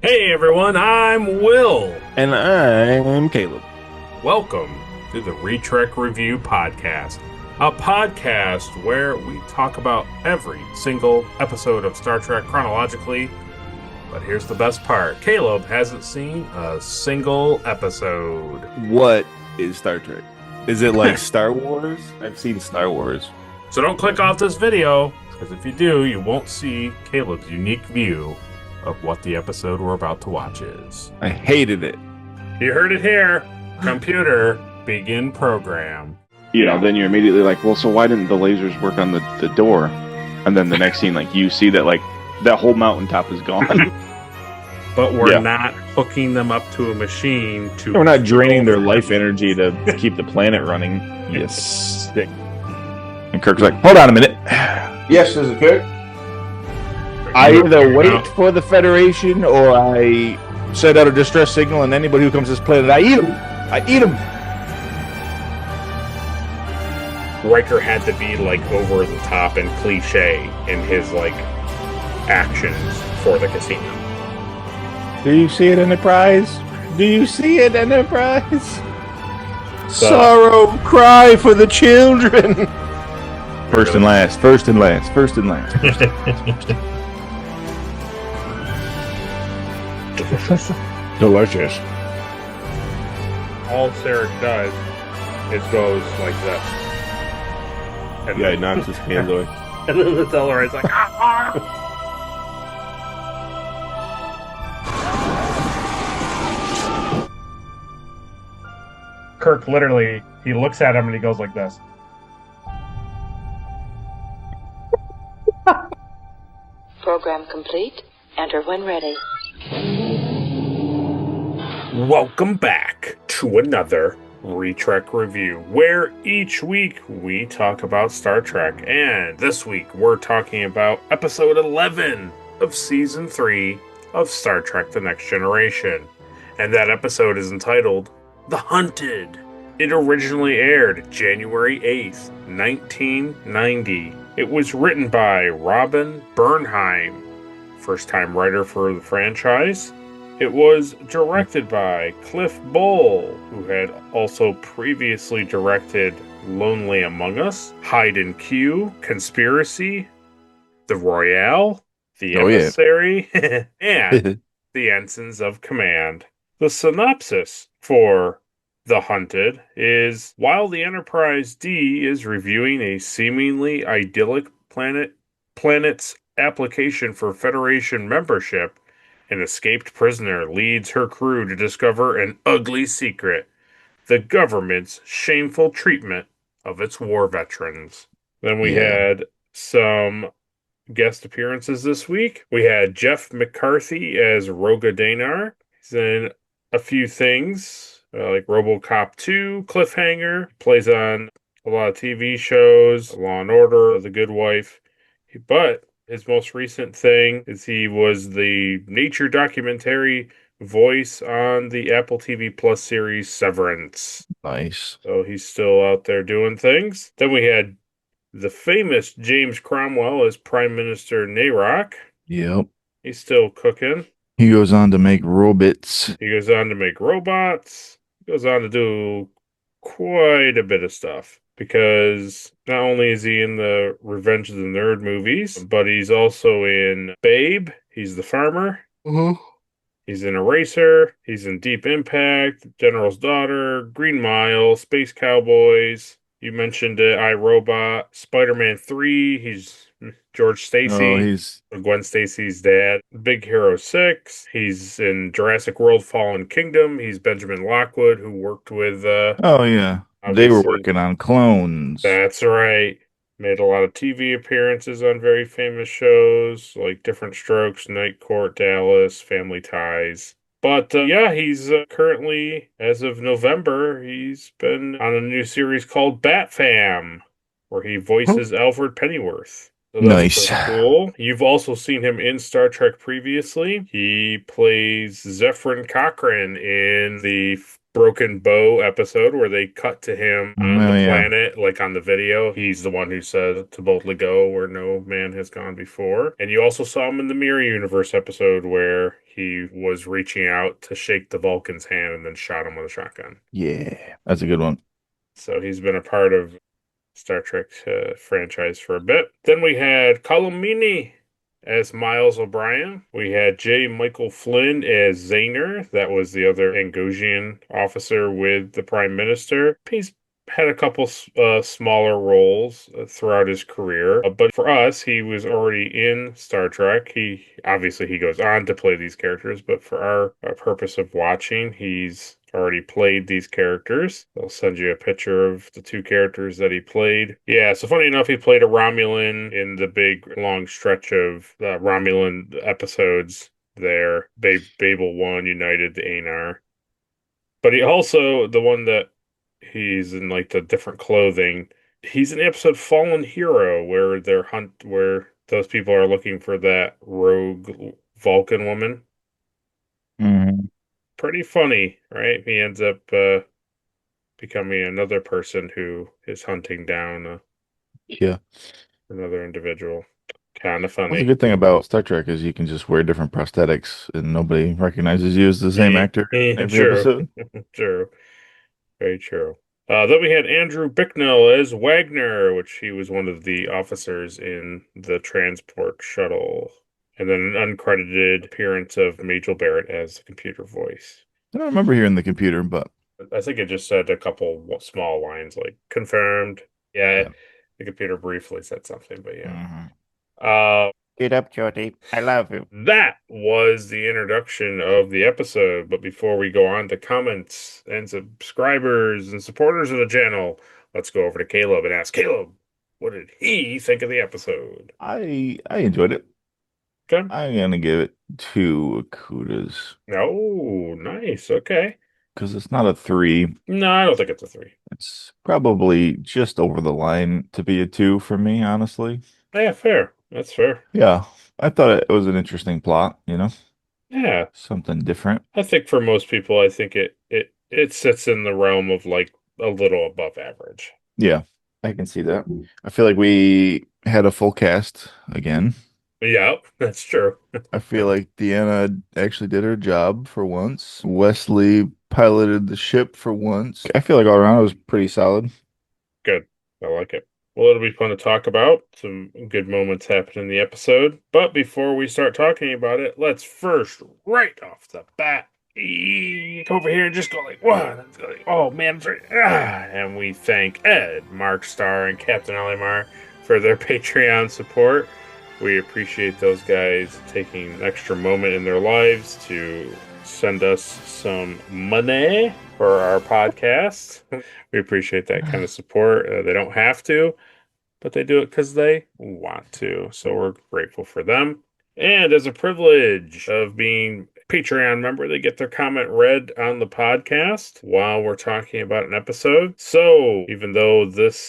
Hey everyone, I'm Will. And I'm Caleb. Welcome to the Retrek Review Podcast, a podcast where we talk about every single episode of Star Trek chronologically. But here's the best part. Caleb hasn't seen a single episode. What is Star Trek? Is it like Star Wars? I've seen Star Wars. So don't click off this video, because if you do, you won't see Caleb's unique view of what the episode we're about to watch is. I hated it. You heard it here. Computer, begin program. You know, then you're immediately like, well, so why didn't the lasers work on the door? And then the next scene, like, you see that, like, that whole mountaintop is gone. But we're not hooking them up to a machine to... We're not draining their life energy to keep the planet running. Yes. And Kirk's like, hold on a minute. Yes, this is Kirk. I either wait for the Federation or I send out a distress signal, and anybody who comes to this planet, I eat them. I eat them. Riker had to be, like, over the top and cliche in his, like, actions for the casino. Do you see it, Enterprise? Do you see it, Enterprise? Sorrow, cry for the children. First and last, first and last, first and last. Delicious. All Sarek does is goes like this. And Yeah, he knocks his hands away. And then the Teller is like, ah! Kirk literally, he looks at him and he goes like this. Program complete. Enter when ready. Welcome back to another Retrek Review, where each week we talk about Star Trek, and this week we're talking about episode 11 of season 3 of Star Trek The Next Generation, and that episode is entitled The Hunted. It originally aired January 8th, 1990. It was written by Robin Bernheim, first-time writer for the franchise. It was directed by Cliff Bole, who had also previously directed Lonely Among Us, Hide and Q, Conspiracy, The Royale, The Emissary, and The Ensigns of Command. The synopsis for The Hunted is, while the Enterprise D is reviewing a seemingly idyllic planet's application for Federation membership, an escaped prisoner leads her crew to discover an ugly secret: the government's shameful treatment of its war veterans. Then we had some guest appearances this week. We had Jeff McCarthy as Roga Danar. He's in a few things, like RoboCop 2, Cliffhanger. Plays on a lot of TV shows, Law and Order, The Good Wife. But his most recent thing is he was the nature documentary voice on the Apple TV Plus series Severance. Nice. So he's still out there doing things. Then we had the famous James Cromwell as Prime Minister Narok. Yep. He's still cooking. He goes on to make robots. He goes on to make robots. He goes on to do quite a bit of stuff. Because not only is he in the Revenge of the Nerd movies, but he's also in Babe. He's the farmer. He's in Eraser. He's in Deep Impact, General's Daughter, Green Mile, Space Cowboys. You mentioned it, iRobot, Spider-Man 3. He's George Stacy. Oh, he's Gwen Stacy's dad. Big Hero 6. He's in Jurassic World Fallen Kingdom. He's Benjamin Lockwood, who worked with... oh, yeah. They were working on clones. That's right. Made a lot of TV appearances on very famous shows like Different Strokes, Night Court, Dallas, Family Ties. But yeah, he's currently, as of November, he's been on a new series called Bat Fam, where he voices Alfred Pennyworth. So that's Nice. Cool. You've also seen him in Star Trek previously. He plays Zephyrin Cochrane in the Broken Bow episode where they cut to him on the planet, like on the video. He's the one who said to boldly go where no man has gone before. And you also saw him in the Mirror Universe episode where he was reaching out to shake the Vulcan's hand and then shot him with a shotgun. Yeah, that's a good one. So he's been a part of Star Trek franchise for a bit. Then we had Colomini as Miles O'Brien. We had J. Michael Flynn as Zaner. That was the other Angosian officer with the Prime Minister. He's had a couple smaller roles throughout his career, but for us, he was already in Star Trek. He goes on to play these characters, but for our purpose of watching, he's already played these characters. I'll send you a picture of the two characters that he played. Yeah, so funny enough, he played a Romulan in the big long stretch of Romulan episodes there. Babel 1, United, the Anar. But he also, the one that he's in like the different clothing, he's in the episode Fallen Hero where those people are looking for that rogue Vulcan woman. Mhm. Pretty funny, right? He ends up becoming another person who is hunting down Yeah. another individual. Kind of What's a funny. good thing about Star Trek is you can just wear different prosthetics and nobody recognizes you as the same actor in every True. episode. True. Very true. Then we had Andrew Bicknell as Wagner, which he was one of the officers in the transport shuttle. And then an uncredited appearance of Majel Barrett as the computer voice. I don't remember hearing the computer, but I think it just said a couple small lines like confirmed. Yeah, yeah. the computer briefly said something, but yeah. Mhm. Uh, Get up, Jody. I love you. that was the introduction of the episode. But before we go on to comments and subscribers and supporters of the channel, let's go over to Caleb and ask Caleb, what did he think of the episode? I enjoyed it. Okay. I'm gonna give it 2 Akutas Oh, nice. Okay. because it's not a 3. No, I don't think it's a 3. It's probably just over the line to be a 2 for me, honestly. Yeah, fair. That's fair. Yeah, I thought it was an interesting plot, Yeah. something different. I think for most people, I think it sits in the realm of like a little above average. Yeah, I can see that. I feel like we had a full cast again. Yeah, that's true. I feel like Deanna actually did her job for once. Wesley piloted the ship for once. I feel like all around it was pretty solid. Good. I like it. Well, it'll be fun to talk about. Some good moments happen in the episode. But before we start talking about it, let's first, right off the bat, come over here and just go like, wow, that's like, oh man, that's right. And we thank Ed, Mark Starr, and Captain Olimar for their Patreon support. We appreciate those guys taking an extra moment in their lives to send us some money for our podcast. We appreciate that kind of support. They don't have to, but they do it because they want to. So we're grateful for them. And as a privilege of being a Patreon member, they get their comment read on the podcast while we're talking about an episode. So even though the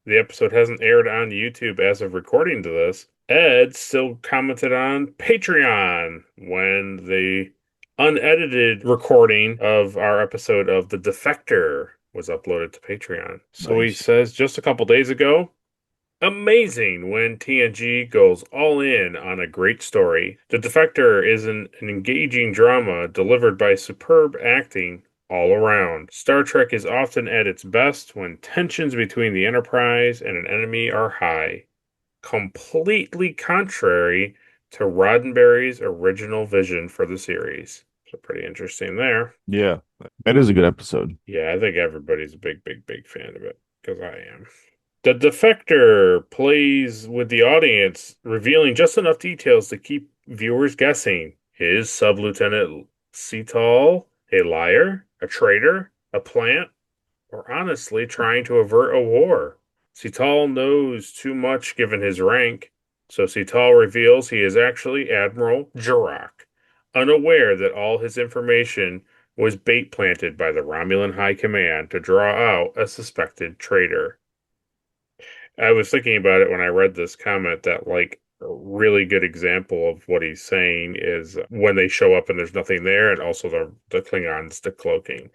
episode hasn't aired on YouTube as of recording to this, Ed still commented on Patreon when the unedited recording of our episode of The Defector was uploaded to Patreon. So he Nice. says just a couple days ago, amazing when TNG goes all in on a great story. The Defector is an engaging drama delivered by superb acting all around. Star Trek is often at its best when tensions between the Enterprise and an enemy are high. Completely contrary to Roddenberry's original vision for the series. So pretty interesting there. Yeah, that is a good episode. Yeah, I think everybody's a big, big, big fan of it, because I am. The Defector plays with the audience, revealing just enough details to keep viewers guessing. Is Sub-Lieutenant Cetal a liar, a traitor, a plant, or honestly trying to avert a war? Cetal knows too much given his rank, so Cetal reveals he is actually Admiral Jirok, unaware that all his information was bait planted by the Romulan High Command to draw out a suspected traitor. I was thinking about it when I read this comment that, like, a really good example of what he's saying is when they show up and there's nothing there, and also the Klingons decloaking.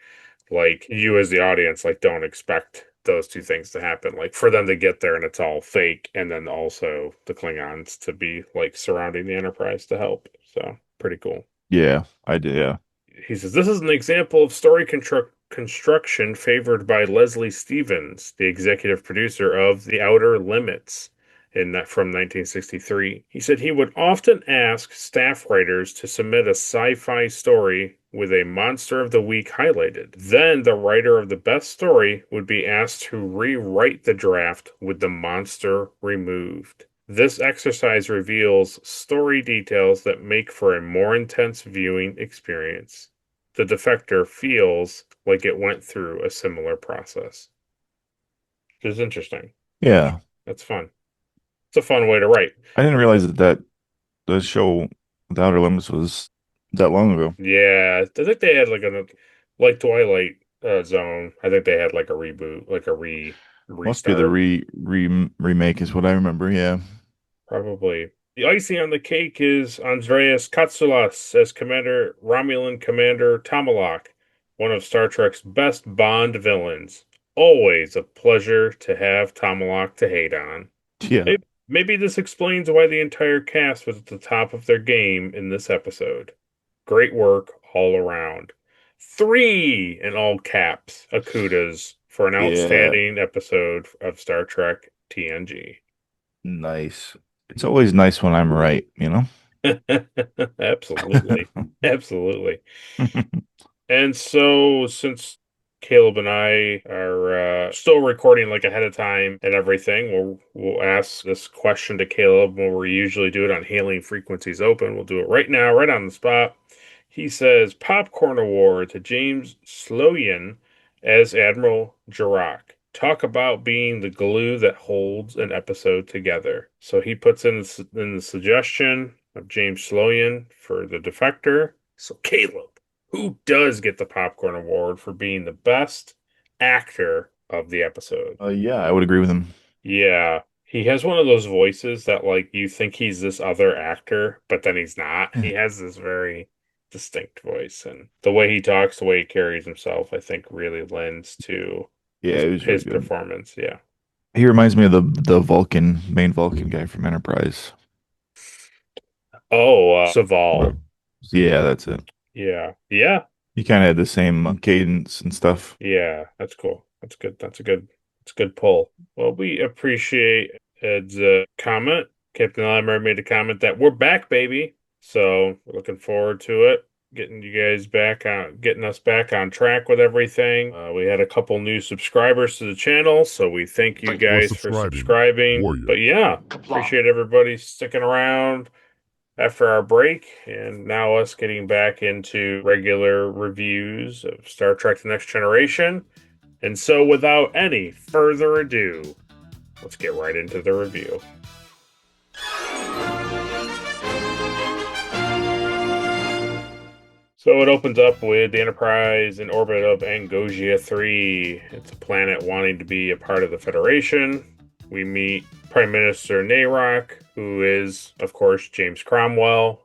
Like, you as the audience, like, don't expect those two things to happen. Like, for them to get there and it's all fake, and then also the Klingons to be, like, surrounding the Enterprise to help. So, pretty cool. Yeah, I did. Yeah. He says, this is an example of story construction favored by Leslie Stevens, the executive producer of The Outer Limits from 1963. He said he would often ask staff writers to submit a sci-fi story with a monster of the week highlighted. Then the writer of the best story would be asked to rewrite the draft with the monster removed. This exercise reveals story details that make for a more intense viewing experience. The defector feels like it went through a similar process. Which is interesting. Yeah. That's fun. It's a fun way to write. I didn't realize that the show The Outer Limits was that long ago. Yeah, I think they had like Twilight Zone. I think they had like a reboot, like a Must be the restart. remake is what I remember. Yeah. Probably. The icing on the cake is Andreas Katsoulas as Romulan Commander Tomalak, one of Star Trek's best Bond villains. Always a pleasure to have Tomalak to hate on. Yeah. Maybe this explains why the entire cast was at the top of their game in this episode. Great work all around. 3 in all caps, Akudas for an Yeah. outstanding episode of Star Trek TNG. Nice. It's always nice when I'm right, you know? Absolutely. Absolutely. And so, since Caleb and I are still recording like ahead of time and everything, we'll ask this question to Caleb when we usually do it on Hailing Frequencies Open. We'll do it right now, right on the spot. He says, Popcorn Award to James Sloyan as Admiral Jirok. Talk about being the glue that holds an episode together. So he puts in the suggestion of James Sloyan for the defector. So Caleb, who does get the Popcorn Award for being the best actor of the episode? Yeah, I would agree with him. Yeah, he has one of those voices that like you think he's this other actor, but then he's not. He has this very distinct voice, and the way he talks, the way he carries himself, I think really lends to Yeah, it was really his good. performance. Yeah. He reminds me of the main Vulcan guy from Enterprise. Oh, Or- Saval. Yeah, that's it. Yeah. Yeah. He kind of had the same cadence and stuff. Yeah. That's cool. That's good. That's a good pull. Well, we appreciate Ed's comment. Captain Lamar made a comment that we're back, baby. So we're looking forward to it. Getting us back on track with everything. We had a couple new subscribers to the channel, so we thank you guys for subscribing. But yeah, appreciate everybody sticking around after our break, and now us getting back into regular reviews of Star Trek The Next Generation. And so, without any further ado, let's get right into the review. So it opens up with the Enterprise in orbit of Angosia 3. It's a planet wanting to be a part of the Federation. We meet Prime Minister Nayrock, who is, of course, James Cromwell.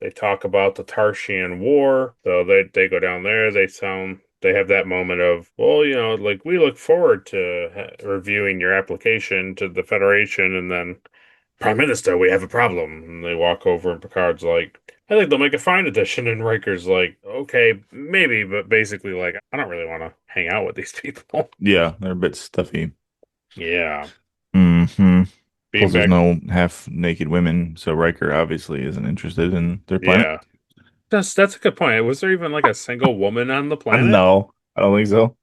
They talk about the Tarshian War. So they go down there. They have that moment of, well, like we look forward to reviewing your application to the Federation, and then Prime Minister, we have a problem. And they walk over, and Picard's like, I think they'll make a fine addition. And Riker's like, okay, maybe, but basically, like, I don't really want to hang out with these people. Yeah, they're a bit stuffy. Yeah. Mm-hmm. Being Plus, there's back, no half-naked women, so Riker obviously isn't interested in their planet. yeah. That's a good point. Was there even like a single woman on the planet? No, I don't think so.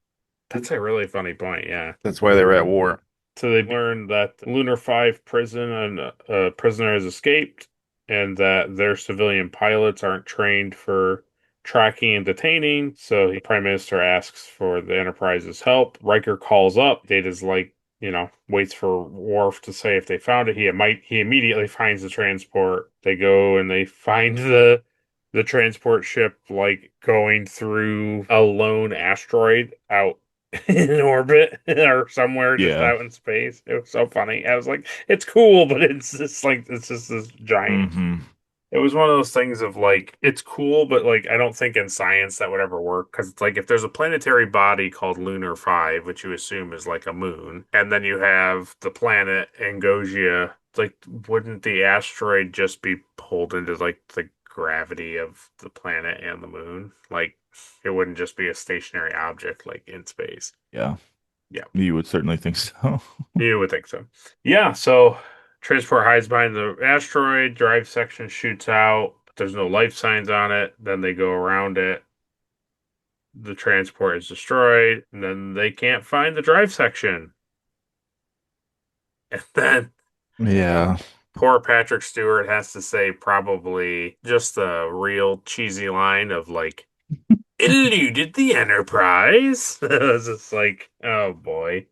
That's a really funny point, yeah. That's why they were at war. So they learned that the Lunar 5 prison and a prisoner has escaped, and that their civilian pilots aren't trained for tracking and detaining. So the Prime Minister asks for the Enterprise's help. Riker calls up. Data's like, waits for Worf to say if they found it. He immediately finds the transport. They go and they find the transport ship like going through a lone asteroid out in orbit or somewhere just Yeah. out in space. It was so funny. I was like, it's cool, but it's just this giant. Mm-hmm. It was one of those things of like, it's cool, but like, I don't think in science that would ever work, because it's like if there's a planetary body called Lunar 5, which you assume is like a moon, and then you have the planet Angosia, like, wouldn't the asteroid just be pulled into like the gravity of the planet and the moon. Like, it wouldn't just be a stationary object like in space. Yeah. Yeah. You would certainly think so. You would think so. Yeah, so transport hides behind the asteroid, drive section shoots out, but there's no life signs on it. Then they go around it. The transport is destroyed, and then they can't find the drive section. And then Yeah. poor Patrick Stewart has to say probably just a real cheesy line of like, eluded the Enterprise. It's just like, oh boy.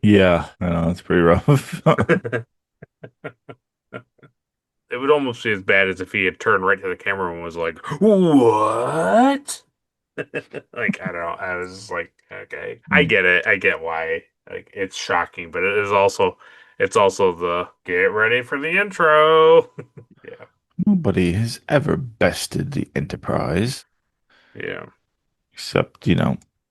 Yeah. I know, it's pretty rough. It would almost be as bad as if he had turned right to the camera and was like, "What?" Like, I don't know. I was just like, okay, I get it. I get why. Like, it's shocking, but it's also the get ready for the intro. Yeah, Nobody has ever bested the Enterprise, yeah. except,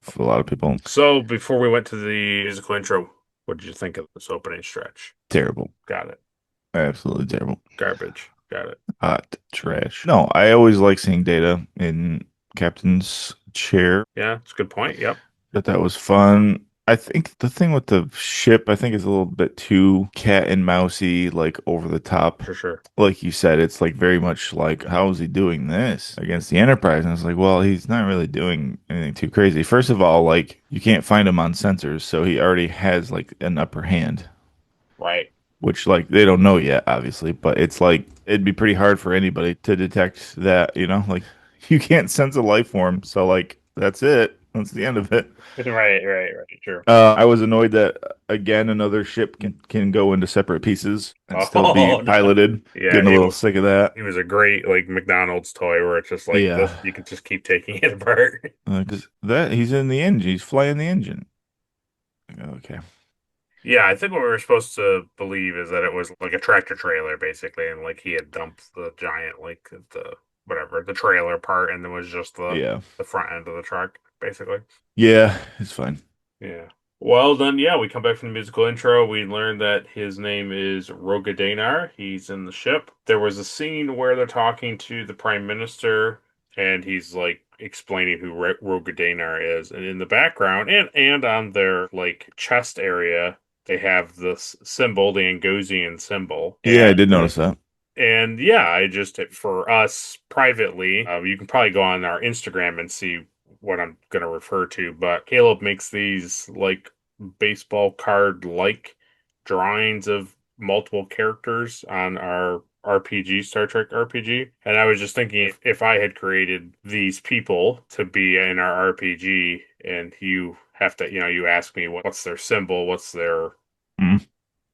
for a lot of people, So before we went to the musical intro, what did you think of this opening stretch? terrible. Got it. Absolutely terrible. Garbage. Got it. Hot trash. No, I always like seeing Data in Captain's chair. Yeah, it's a good point. Yep. That was fun. I think the thing with the ship, I think is a little bit too cat and mousy, like over the top. For sure. Like you said, it's like very much like, how is he doing this against the Enterprise? And it's like, well, he's not really doing anything too crazy. First of all, like you can't find him on sensors, so he already has like an upper hand, Right. which like they don't know yet, obviously, but it's like it'd be pretty hard for anybody to detect that, like you can't sense a life form, so like that's it. That's the end of it. Right. True. I was annoyed that again another ship can go into separate pieces and still be Oh, no. piloted. Yeah, Getting a he little was sick of that. he was a great like McDonald's toy where it's just like Yeah, this, you can just keep taking it apart. because that he's in the engine. He's flying the engine. Okay. Yeah, I think what we were supposed to believe is that it was like a tractor trailer basically, and like he had dumped the giant like the whatever the trailer part, and then was just Yeah. the front end of the truck basically. Yeah, it's fine. Yeah. Well, then, yeah, we come back from the musical intro. We learn that his name is Rogadaynar. He's in the ship. There was a scene where they're talking to the Prime Minister, and he's like explaining who Rogadaynar is. And in the background, and on their like chest area, they have this symbol, the Angosian symbol. Yeah, I did And notice that. and yeah, for us privately, you can probably go on our Instagram and see what I'm going to refer to. But Caleb makes these like baseball card like drawings of multiple characters on our RPG, Star Trek RPG. And I was just thinking if I had created these people to be in our RPG and you have to, you ask me what's their symbol, what's their Mm.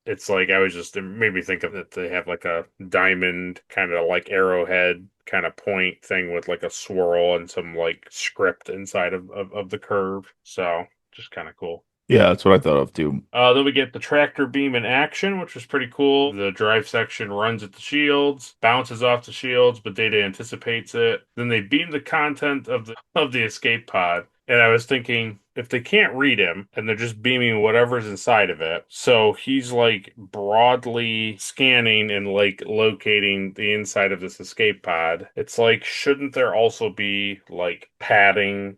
it's like I was just it made me think of that they have like a diamond kind of like arrowhead kind of point thing with like a swirl and some like script inside of the curve. So just kind of cool. Yeah, that's what I thought of too. Then we get the tractor beam in action, which was pretty cool. The drive section runs at the shields, bounces off the shields, but Data anticipates it. Then they beam the content of the escape pod. And I was thinking, if they can't read him and they're just beaming whatever's inside of it, so he's like broadly scanning and like locating the inside of this escape pod, it's like, shouldn't there also be like padding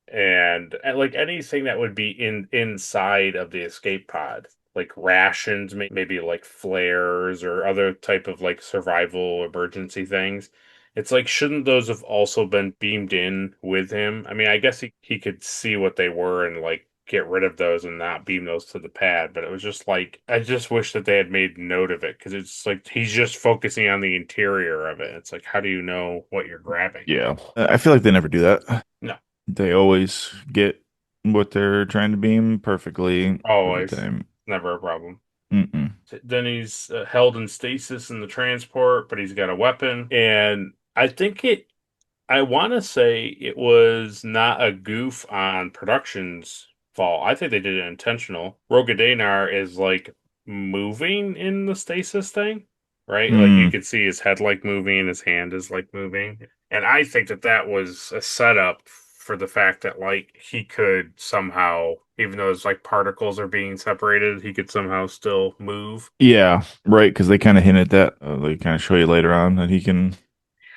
and like anything that would be inside of the escape pod, like rations, maybe like flares or other type of like survival emergency things. It's like, shouldn't those have also been beamed in with him? I mean, I guess he could see what they were and like get rid of those and not beam those to the pad, but it was just like, I just wish that they had made note of it because it's like he's just focusing on the interior of it. It's like, how do you know what you're grabbing? Yeah. I feel like they never do that. No. They always get what they're trying to beam perfectly every Always. time. Never a problem. Mm-mm. Then he's held in stasis in the transport, but he's got a weapon. And I want to say it was not a goof on production's fault. I think they did it intentional. Rogadaynar is like moving in the stasis thing, right? Like you could see his head like moving, his hand is like moving. And I think that was a setup for the fact that like he could somehow, even though his like particles are being separated, he could somehow still move. Yeah, right. Because they kind of hint at that. They kind of show you later on that he can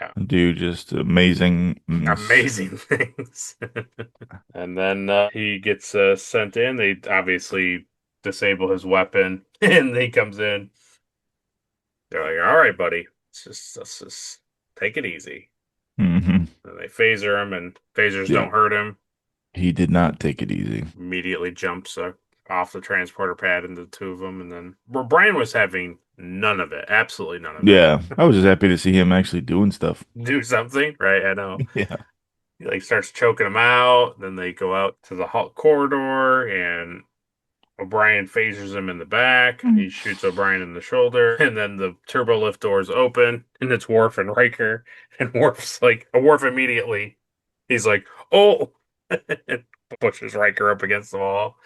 Yeah, do just amazing things. amazing things. And then he gets sent in. They obviously disable his weapon, and he comes in. They're like, "All right, buddy, let's just take it easy." Hmm. And they phaser him, and phasers Yeah, don't hurt him. he did not take it easy. Immediately jumps off the transporter pad into the two of them, and then Brian was having none of it, absolutely none of it. Yeah, I was just happy to see him actually doing stuff. Do something, right? I know. Yeah, He like starts choking him out. Then they go out to the corridor, and O'Brien phasers him in the back. He shoots O'Brien in the shoulder, and then the turbo lift doors open, and it's Worf and Riker. And Worf immediately, he's like, "Oh," and pushes Riker up against the wall.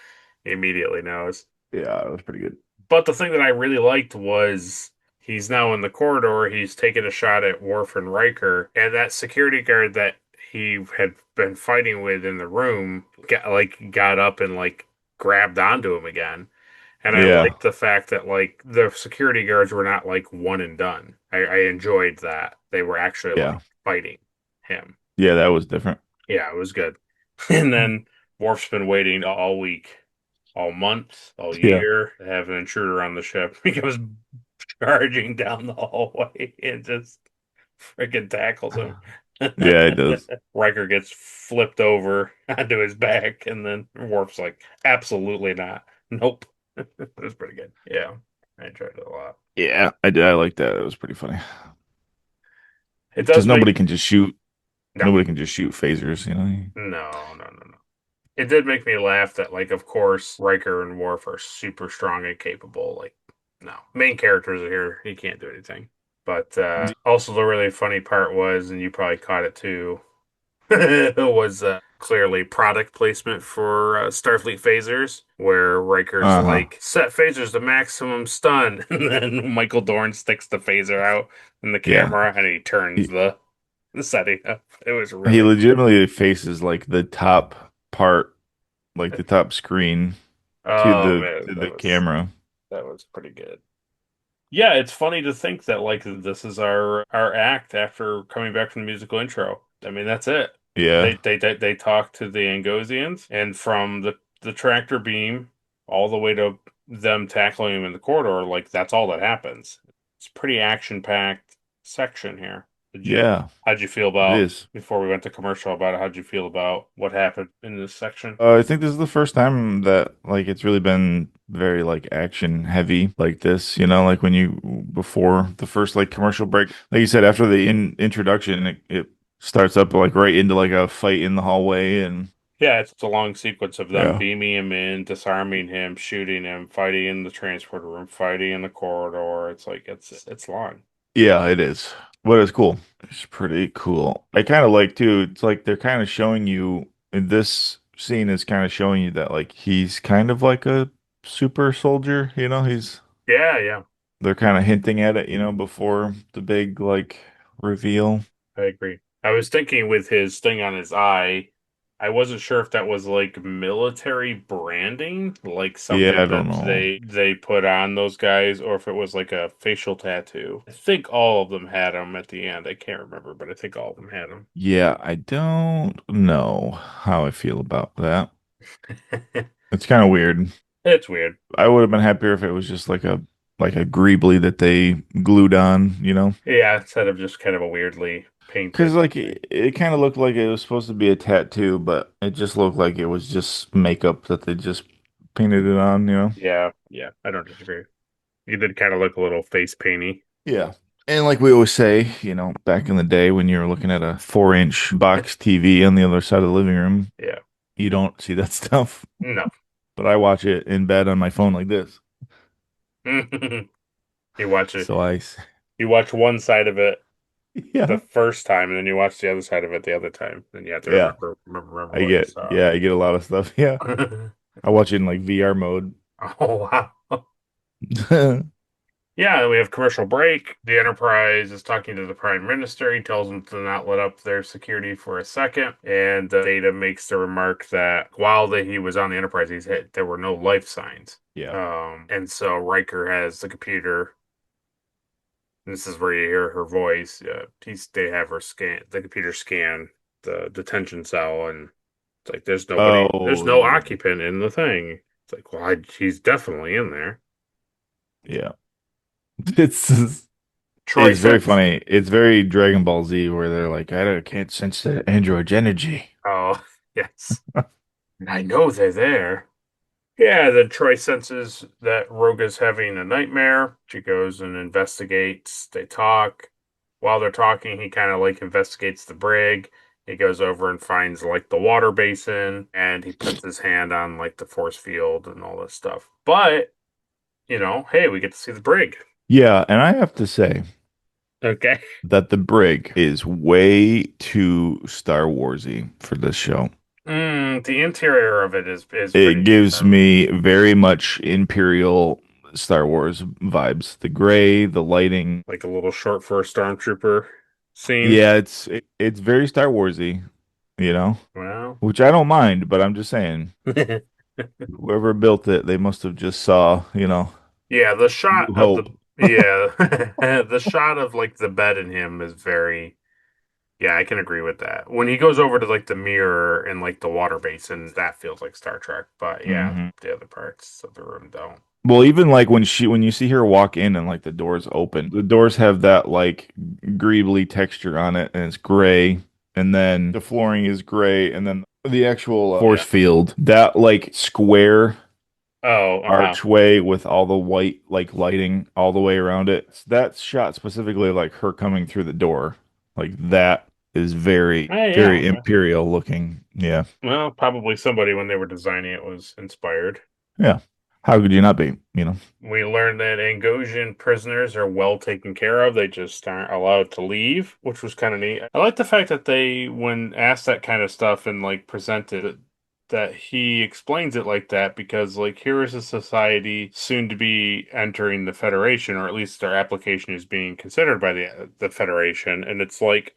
He immediately knows. yeah, it was pretty good. But the thing that I really liked was he's now in the corridor. He's taking a shot at Worf and Riker, and that security guard that he had been fighting with in the room got up and like grabbed onto him again. And I Yeah, liked the fact that like the security guards were not like one and done. I enjoyed that they were actually like yeah, fighting him. yeah. That was different. Yeah, it was good. And then Worf's been waiting all week, all month, all Yeah, year to have an intruder on the ship. He goes charging down the hallway and just freaking tackles him. yeah, it does. Riker gets flipped over onto his back, and then Worf's like, absolutely not. Nope. It was pretty good. Yeah, I enjoyed it a lot. Yeah, I did. I like that. It was pretty funny It because does make nobody can just shoot. no, Nobody can just shoot phasers. You know. no. It did make me laugh that, like, of course, Riker and Worf are super strong and capable. Like, no, main characters are here. He can't do anything. But also, the really funny part was, and you probably caught it too, it was clearly product placement for Starfleet phasers, where Riker's Uh huh. like, set phasers to maximum stun. And then Michael Dorn sticks the phaser out in the Yeah. camera and he turns He, the setting up. It was he really legitimately faces like the top part, like the top screen to Oh the man, to the camera. that was pretty good. Yeah, it's funny to think that like this is our act after coming back from the musical intro. I mean, that's it. Yeah. They talk to the Angosians, and from the tractor beam all the way to them tackling him in the corridor, like that's all that happens. It's a pretty action-packed section here. Yeah. How'd you feel It about is. before we went to commercial about it? How'd you feel about what happened in this section? I think this is the first time that like it's really been very like action heavy like this, like when you before the first like commercial break, like you said, after the introduction, it starts up like right into like a fight in the hallway and Yeah, it's a long sequence of them yeah. beaming him in, disarming him, shooting him, fighting in the transporter room, fighting in the corridor. It's like it's long. Yeah, it is. But it's cool. It's pretty cool. I kind of like too. It's like they're kind of showing you in this scene is kind of showing you that like he's kind of like a super soldier, he's Yeah, they're kind of hinting at it, before the big like reveal. I agree. I was thinking with his thing on his eye, I wasn't sure if that was like military branding, like Yeah, something I don't that know. they put on those guys, or if it was like a facial tattoo. I think all of them had them at the end. I can't remember, but I think all of them had them. Yeah, I don't know how I feel about that. It's kind of weird. It's weird. I would have been happier if it was just like a greebly that they glued on. Yeah, instead of just kind of a weirdly Because painted. like it kind of looked like it was supposed to be a tattoo, but it just looked like it was just makeup that they just painted it on. Yeah, I don't disagree. You did kind of look a little face painty. Yeah. And like we always say, back in the day when you were looking at a 4-inch box TV on the other side of the living room, Yeah. you don't see that stuff. No. But I watch it in bed on my phone like this. You watch it. So You watch one side of it the yeah, first time, and then you watch the other side of it the other time. Then you have to yeah, remember I what you get, saw. yeah, I get a lot of stuff. Yeah. I watch it in like VR mode. Oh wow. Yeah, we have commercial break. The Enterprise is talking to the Prime Minister. He tells them to not let up their security for a second. And Data makes the remark that while he was on the Enterprise, there were no life signs. Yeah. And so Riker has the computer. This is where you hear her voice. They have her scan the computer scan the detention cell, and it's like there's Oh, no yeah. occupant in the thing. It's like, well, he's definitely in there. Yeah. It's Troy it's very says, funny. It's very Dragon Ball Z where they're like, can't sense the android's energy. "Oh, yes, I know they're there." Yeah, then Troy senses that Roga's having a nightmare. She goes and investigates. They talk. While they're talking, he kind of like investigates the brig. He goes over and finds like the water basin and he puts his hand on like the force field and all this stuff. But, hey, we get to see the brig. Yeah, and I have to say Okay. that the brig is way too Star Warsy for this show. The interior of it is It pretty gives me very much Imperial Star Wars vibes. The gray, the lighting. like a little short for a stormtrooper scene. Yeah, it's very Star Warsy, you know, Well, which I don't mind, but I'm just saying, whoever built it, they must have just saw, yeah, the shot New of the Hope. yeah, the shot of like the bed in him is very yeah, I can agree with that. When he goes over to like the mirror and like the water basin, that feels like Star Trek. But yeah, Hmm. the other parts of the room don't. Well, even like when you see her walk in and like the doors open, the doors have that like greebly texture on it, and it's gray, and then the flooring is gray, and then the actual force Yeah. field, that like square Oh, archway with all the white like lighting all the way around it. That's shot specifically like her coming through the door. Like that is very, very Yeah. imperial looking. Yeah. Well, probably somebody when they were designing it was inspired. Yeah. How could you not be, you know? We learned that Angosian prisoners are well taken care of. They just aren't allowed to leave, which was kind of neat. I like the fact that they, when asked that kind of stuff and like presented it, that he explains it like that because like here is a society soon to be entering the Federation, or at least their application is being considered by the Federation, and it's like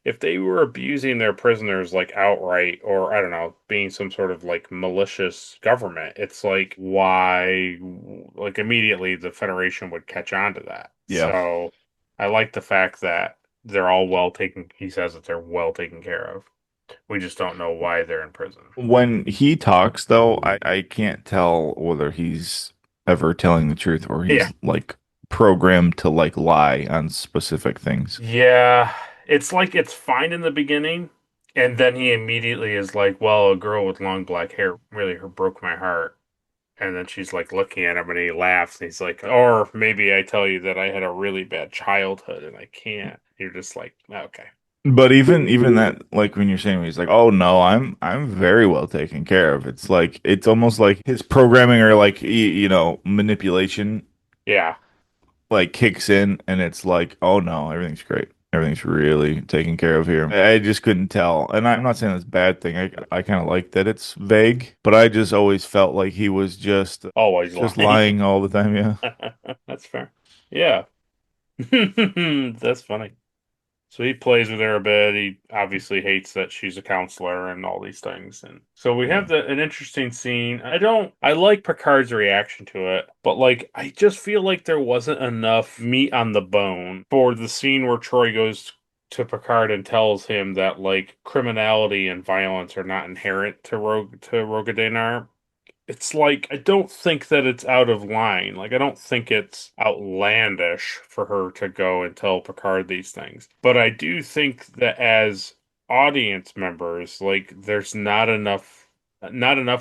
if they were abusing their prisoners like outright, or I don't know, being some sort of like malicious government, it's like why, like immediately the Federation would catch on to that. Yeah. So I like the fact that they're all well taken. He says that they're well taken care of. We just don't know why they're in prison. When he talks, though, I can't tell whether he's ever telling the truth or Yeah. he's like programmed to like lie on specific things. Yeah. It's like it's fine in the beginning, and then he immediately is like, well, a girl with long black hair really broke my heart. And then she's like looking at him and he laughs and he's like, or maybe I tell you that I had a really bad childhood and I can't. You're just like, okay. But even that, like when you're saying he's like, oh no, I'm very well taken care of. It's like it's almost like his programming or like manipulation Yeah. like kicks in and it's like, oh no, everything's great. Everything's really taken care of here. I just couldn't tell. And I'm not saying that's a bad thing. I kind of like that it's vague, but I just always felt like he was Always just lying. lying all the time. Yeah. That's fair. Yeah. That's funny. So he plays with her a bit. He obviously hates that she's a counselor and all these things. And so we Yeah. have an interesting scene. I like Picard's reaction to it, but like, I just feel like there wasn't enough meat on the bone for the scene where Troy goes to Picard and tells him that like criminality and violence are not inherent to Roga. It's like I don't think that it's out of line. Like I don't think it's outlandish for her to go and tell Picard these things. But I do think that as audience members, like there's not enough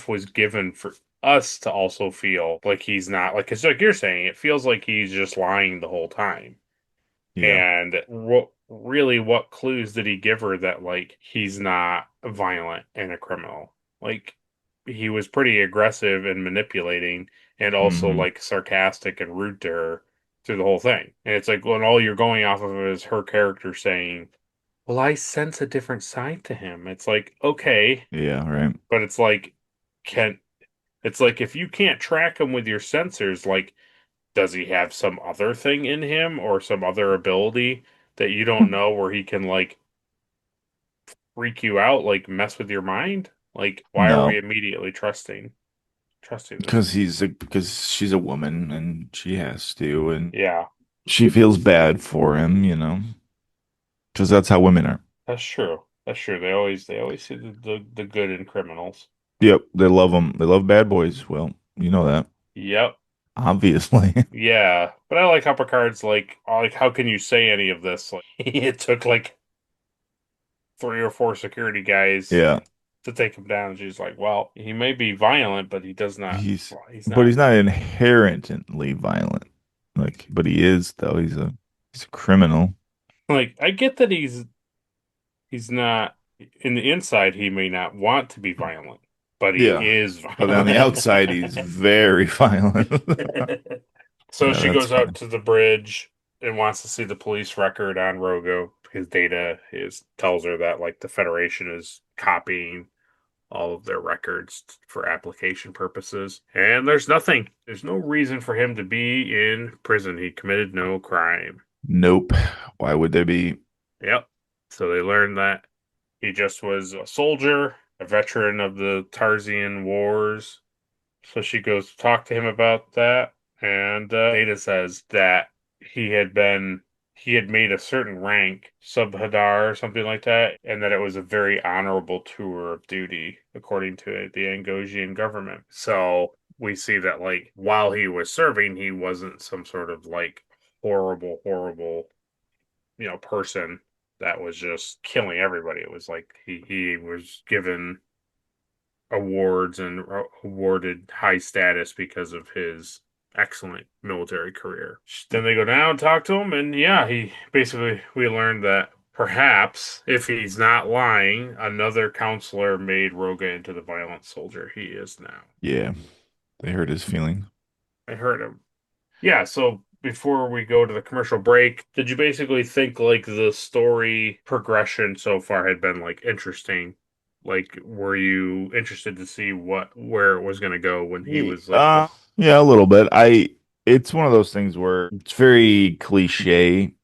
was given for us to also feel like he's not like cuz like you're saying it feels like he's just lying the whole time. Yeah. And what clues did he give her that like he's not violent and a criminal? Like he was pretty aggressive and manipulating and also Hmm. like sarcastic and rude to her through the whole thing. And it's like when all you're going off of is her character saying, "Well, I sense a different side to him." It's like, okay, Yeah. Right. but can it's like if you can't track him with your sensors, like does he have some other thing in him or some other ability that you don't know where he can like freak you out, like mess with your mind? Like, why are we No, immediately trusting this? because she's a woman and she has to, and Yeah, she feels bad for him, because that's how women are. that's true. That's true. They always see the good in criminals. Yep, they love them. They love bad boys. Well, you know that, Yep. obviously. Yeah, but I like how Picard's like, how can you say any of this? Like, it took like 3 or 4 security guys Yeah, to take him down. She's like, well, he may be violent, but he does not. he's, Well, he's but not. he's not inherently violent. Like, but he is though. He's a criminal. Like, I get that he's not in the inside. He may not want to be violent, but he Yeah, is but on the outside, he's violent. very violent. So Yeah, she that's goes out fine. to the bridge and wants to see the police record on Rogo because Data is tells her that like the Federation is copying all of their records for application purposes. And there's nothing. There's no reason for him to be in prison. He committed no crime. Nope. Why would there be? Yep. So they learned that he just was a soldier, a veteran of the Tarsian Wars. So she goes to talk to him about that, and Data says that he had been he had made a certain rank, Subhadar or something like that, and that it was a very honorable tour of duty according to the Angosian government. So we see that like while he was serving, he wasn't some sort of like horrible, person that was just killing everybody. It was like he was given awards and awarded high status because of his excellent military career. Then they go down and talk to him, and yeah, we learned that perhaps if he's not lying, another counselor made Roga into the violent soldier he is now. Yeah, they hurt his feelings. I heard him. Yeah, so before we go to the commercial break, did you basically think like the story progression so far had been like interesting? Like, were you interested to see where it was going to go when he was like, Yeah, a little bit. It's one of those things where it's very cliche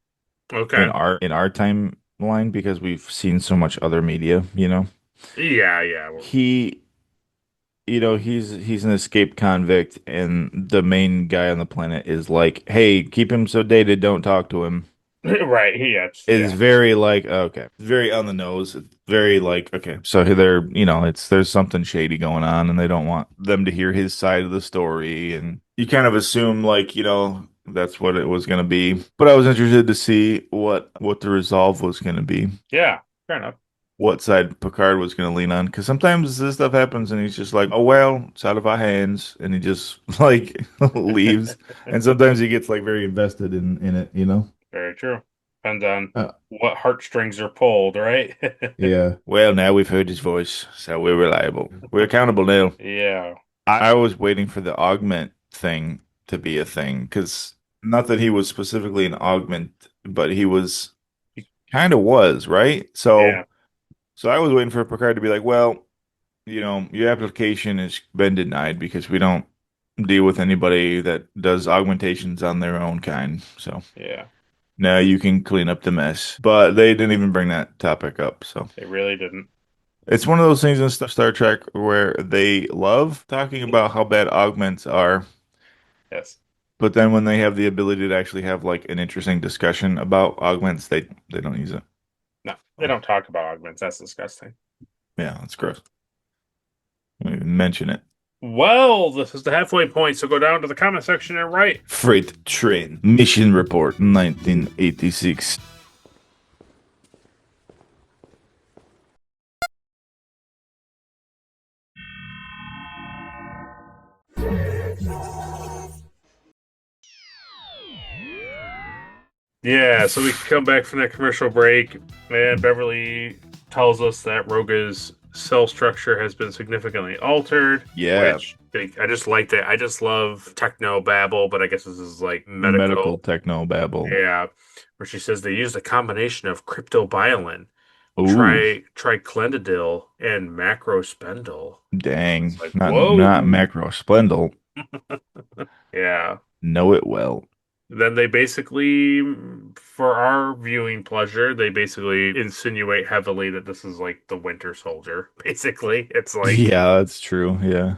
okay, in our timeline because we've seen so much other media. yeah, He, he's an escaped convict, and the main guy on the planet is like, "Hey, keep him so dated, don't talk to him." right, Is yeah, very like, okay, very on the nose. It's very like, okay, so there's something shady going on, and they don't want them to hear his side of the story, and you kind of assume like, that's what it was going to be. But I was interested to see what the resolve was going to be, yeah, fair enough. what side Picard was going to lean on, because sometimes this stuff happens, and he's just like, oh well, it's out of our hands, and he just like leaves, and sometimes he gets like very invested in it. Very true. Depends on Uh, what heartstrings are pulled, right? Yeah. Well, now we've heard his voice, so we're reliable. We're accountable now. Yeah, I was waiting for the augment thing to be a thing, because not that he was specifically an augment, but he was kind of was, right? yeah, So I was waiting for Picard to be like, well, your application has been denied because we don't deal with anybody that does augmentations on their own kind. So yeah. now you can clean up the mess. But they didn't even bring that topic up, so. They really didn't. It's one of those things in Star Trek where they love talking about how bad augments are, Yes. but then when they have the ability to actually have like an interesting discussion about augments, they don't use it. No, they don't talk about augments. That's disgusting. Yeah, that's gross. Don't even mention it. Well, this is the halfway point, so go down to the comment section and write. Freight train mission report 1986. Yeah, so we come back from that commercial break, and Beverly tells us that Roga's cell structure has been significantly altered. Yeah. Which I just like that. I just love techno babble, but I guess this is like Medical medical. techno babble. Yeah, where she says they used a combination of cryptobiolin, Ooh, triclendidil, and macrospendel. dang. It's like, Not whoa. macro splendel. Yeah. Know it well. Then they basically, for our viewing pleasure, they basically insinuate heavily that this is like the Winter Soldier. Basically, it's like Yeah, that's true. Yeah.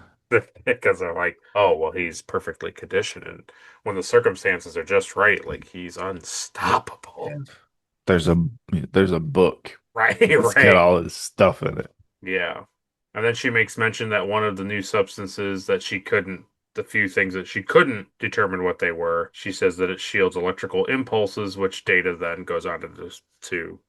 because they're like, oh, well, he's perfectly conditioned, and when the circumstances are just right, like he's unstoppable. There's a there's a book Right, that's got right. all this stuff in it. Yeah. And then she makes mention that one of the new substances that the few things that she couldn't determine what they were, she says that it shields electrical impulses, which Data then goes on to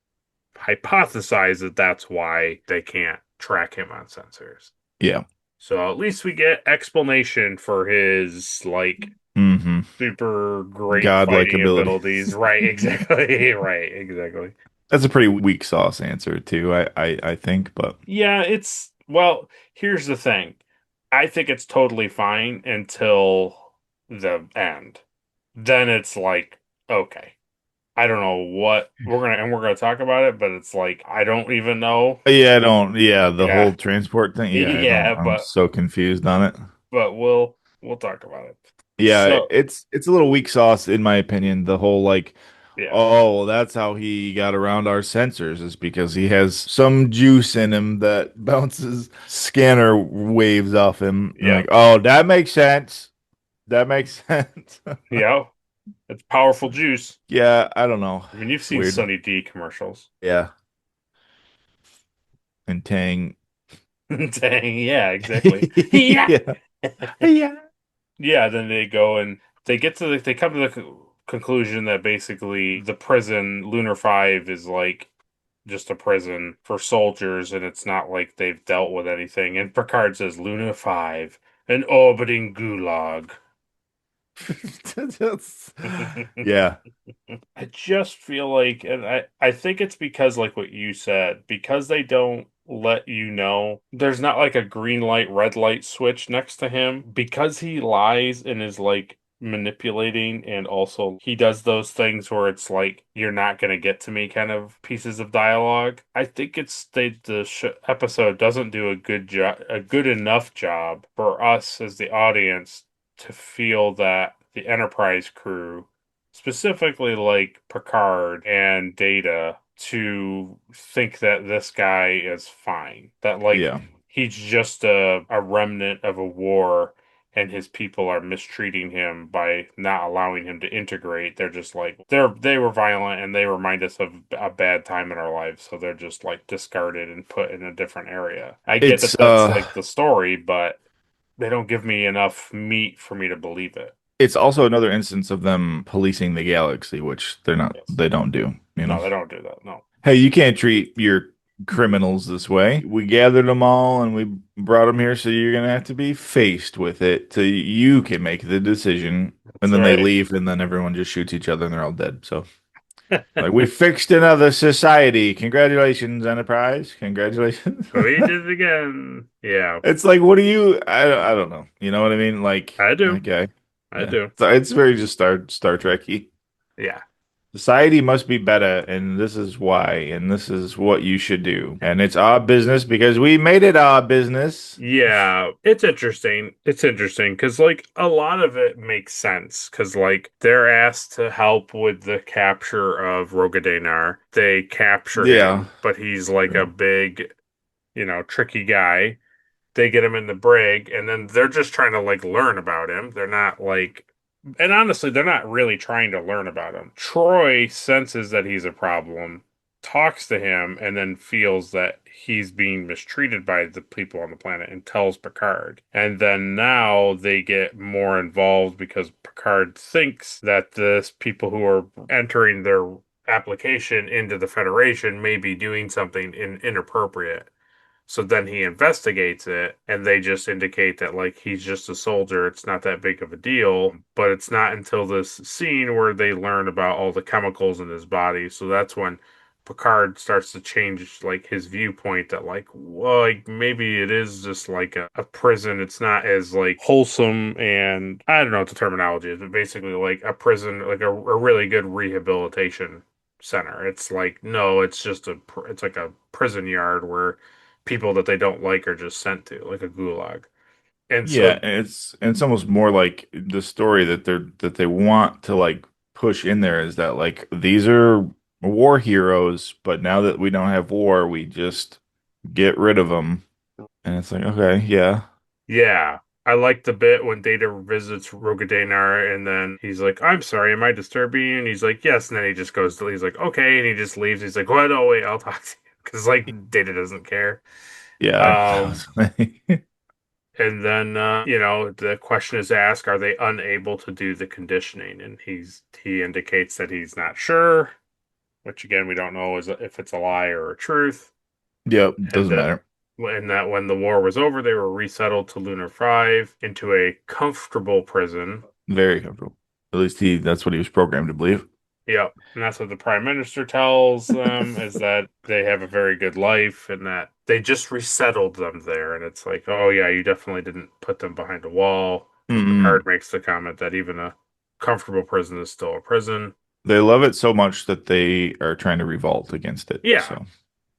hypothesize that that's why they can't track him on sensors. Yeah. So at least we get explanation for his like Mm-hmm. super great Godlike fighting ability. abilities. Right, exactly. Right, exactly. That's a pretty weak sauce answer too, I think, but Yeah, well, here's the thing. I think it's totally fine until the end. Then it's like, okay. I don't know what we're gonna talk about it, but it's like I don't even know. yeah, I don't yeah, the whole Yeah. transport thing, yeah, I don't Yeah, I'm so confused on it. but we'll talk about it. Yeah, So, it's a little weak sauce in my opinion. The whole like, yeah. oh, well, that's how he got around our sensors is because he has some juice in him that bounces scanner waves off him. And Yeah. like, oh, that makes sense. That makes sense. Yeah. It's powerful juice. Yeah, I don't know. I mean, you've It's seen weird. Sunny D commercials. Yeah. And Tang. Dang, yeah, exactly. Yeah. Yeah. Yeah. Yeah, then they go and they come to the conclusion that basically the prison Lunar 5 is like just a prison for soldiers and it's not like they've dealt with anything. And Picard says Luna 5, an orbiting gulag. That's- yeah. I just feel like, and I think it's because, like what you said, because they don't let you know, there's not like a green light, red light switch next to him, because he lies and is like manipulating, and also he does those things where it's like, you're not going to get to me kind of pieces of dialogue. I think the episode doesn't do a good job, a good enough job for us as the audience to feel that the Enterprise crew specifically like Picard and Data to think that this guy is fine. That like Yeah. he's just a remnant of a war and his people are mistreating him by not allowing him to integrate. They're just like they were violent and they remind us of a bad time in our lives, so they're just like discarded and put in a different area. I get It's that that's like the story, but they don't give me enough meat for me to believe it. it's also another instance of them policing the galaxy, which Yes. they don't do, you know. No, they don't do that. No. Hey, you can't treat your criminals this way. We gathered them all and we brought them here, so you're gonna have to be faced with it so you can make the decision. And That's then they right. leave, and then everyone just shoots each other, and they're all dead. So, like, we fixed another society. Congratulations, Enterprise. Congratulations. We did it again. Yeah, It's like, what do you? I don't know. You know what I mean? Like, I do. okay, I yeah. do. So it's very just Star Trek-y. Yeah. Society must be better, and this is why, and this is what you should do. And it's our business because we made it our business. Yeah, it's interesting. It's interesting because, like, a lot of it makes sense because, like, they're asked to help with the capture of Rogadaynar. They capture Yeah. him, but he's like a big, tricky guy. They get him in the brig, and then they're just trying to, like, learn about him. They're not, like, and honestly, they're not really trying to learn about him. Troy senses that he's a problem, talks to him, and then feels that he's being mistreated by the people on the planet and tells Picard. And then now they get more involved because Picard thinks that the people who are entering their application into the Federation may be doing something inappropriate. So then he investigates it, and they just indicate that, like, he's just a soldier. It's not that big of a deal. But it's not until this scene where they learn about all the chemicals in his body. So that's when Picard starts to change, like, his viewpoint that, like, well, like, maybe it is just like a prison. It's not as, like, wholesome, and I don't know what the terminology is, but basically, like, a prison, like a really good rehabilitation center. It's like, no, it's like a prison yard where people that they don't like are just sent to, like a gulag. And Yeah, so, and it's almost more like the story that they want to like push in there is that like these are war heroes, but now that we don't have war, we just get rid of them. And it's like, okay, yeah. yeah, I like the bit when Data visits Rogadaynar, and then he's like, "I'm sorry, am I disturbing you?" And he's like, "Yes." And then he just goes to, he's like, "Okay," and he just leaves. He's like, "What? Oh wait, I'll talk to you," because like Data doesn't care. Yeah, that was Um, funny. and then the question is asked, are they unable to do the conditioning? And he indicates that he's not sure, which again we don't know is if it's a lie or a truth. Yep, And doesn't matter. that when the war was over, they were resettled to Lunar 5 into a comfortable prison. Very comfortable. At least that's what he was programmed to believe. Yep. And that's what the prime minister tells them is that they have a very good life and that they just resettled them there. And it's like, oh, yeah, you definitely didn't put them behind a wall. Because Mm-mm. Picard makes the comment that even a comfortable prison is still a prison. They love it so much that they are trying to revolt against it. Yeah. So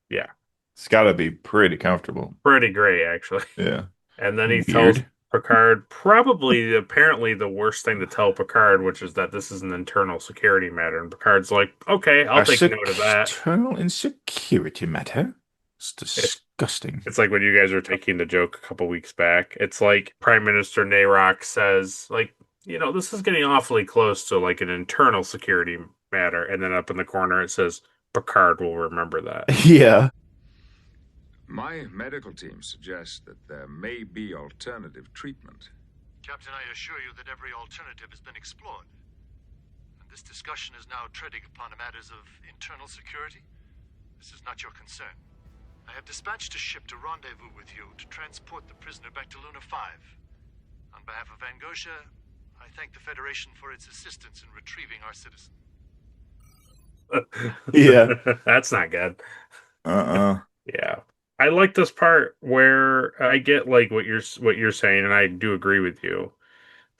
Yeah. it's got to be pretty comfortable. Pretty great, actually. Yeah. And then he tells Weird. Picard probably apparently the worst thing to tell Picard, which is that this is an internal security matter. And Picard's like, okay, I'll A take note of that. external insecurity matter? It's It- disgusting. It's like when you guys were taking the joke a couple weeks back. It's like Prime Minister Nayrock says, like, this is getting awfully close to like an internal security matter. And then up in the corner it says, Picard will remember that. Yeah. My medical team suggests that there may be alternative treatment. Captain, I assure you that every alternative has been explored. And this discussion is now treading upon matters of internal security. This is not your concern. I have dispatched a ship to rendezvous with you to transport the prisoner back to Luna 5. On behalf of Van Gosha, I thank the Federation for its assistance in retrieving our citizen. Yeah. That's not good. Uh-uh. Yeah. I like this part where I get like what you're saying, and I do agree with you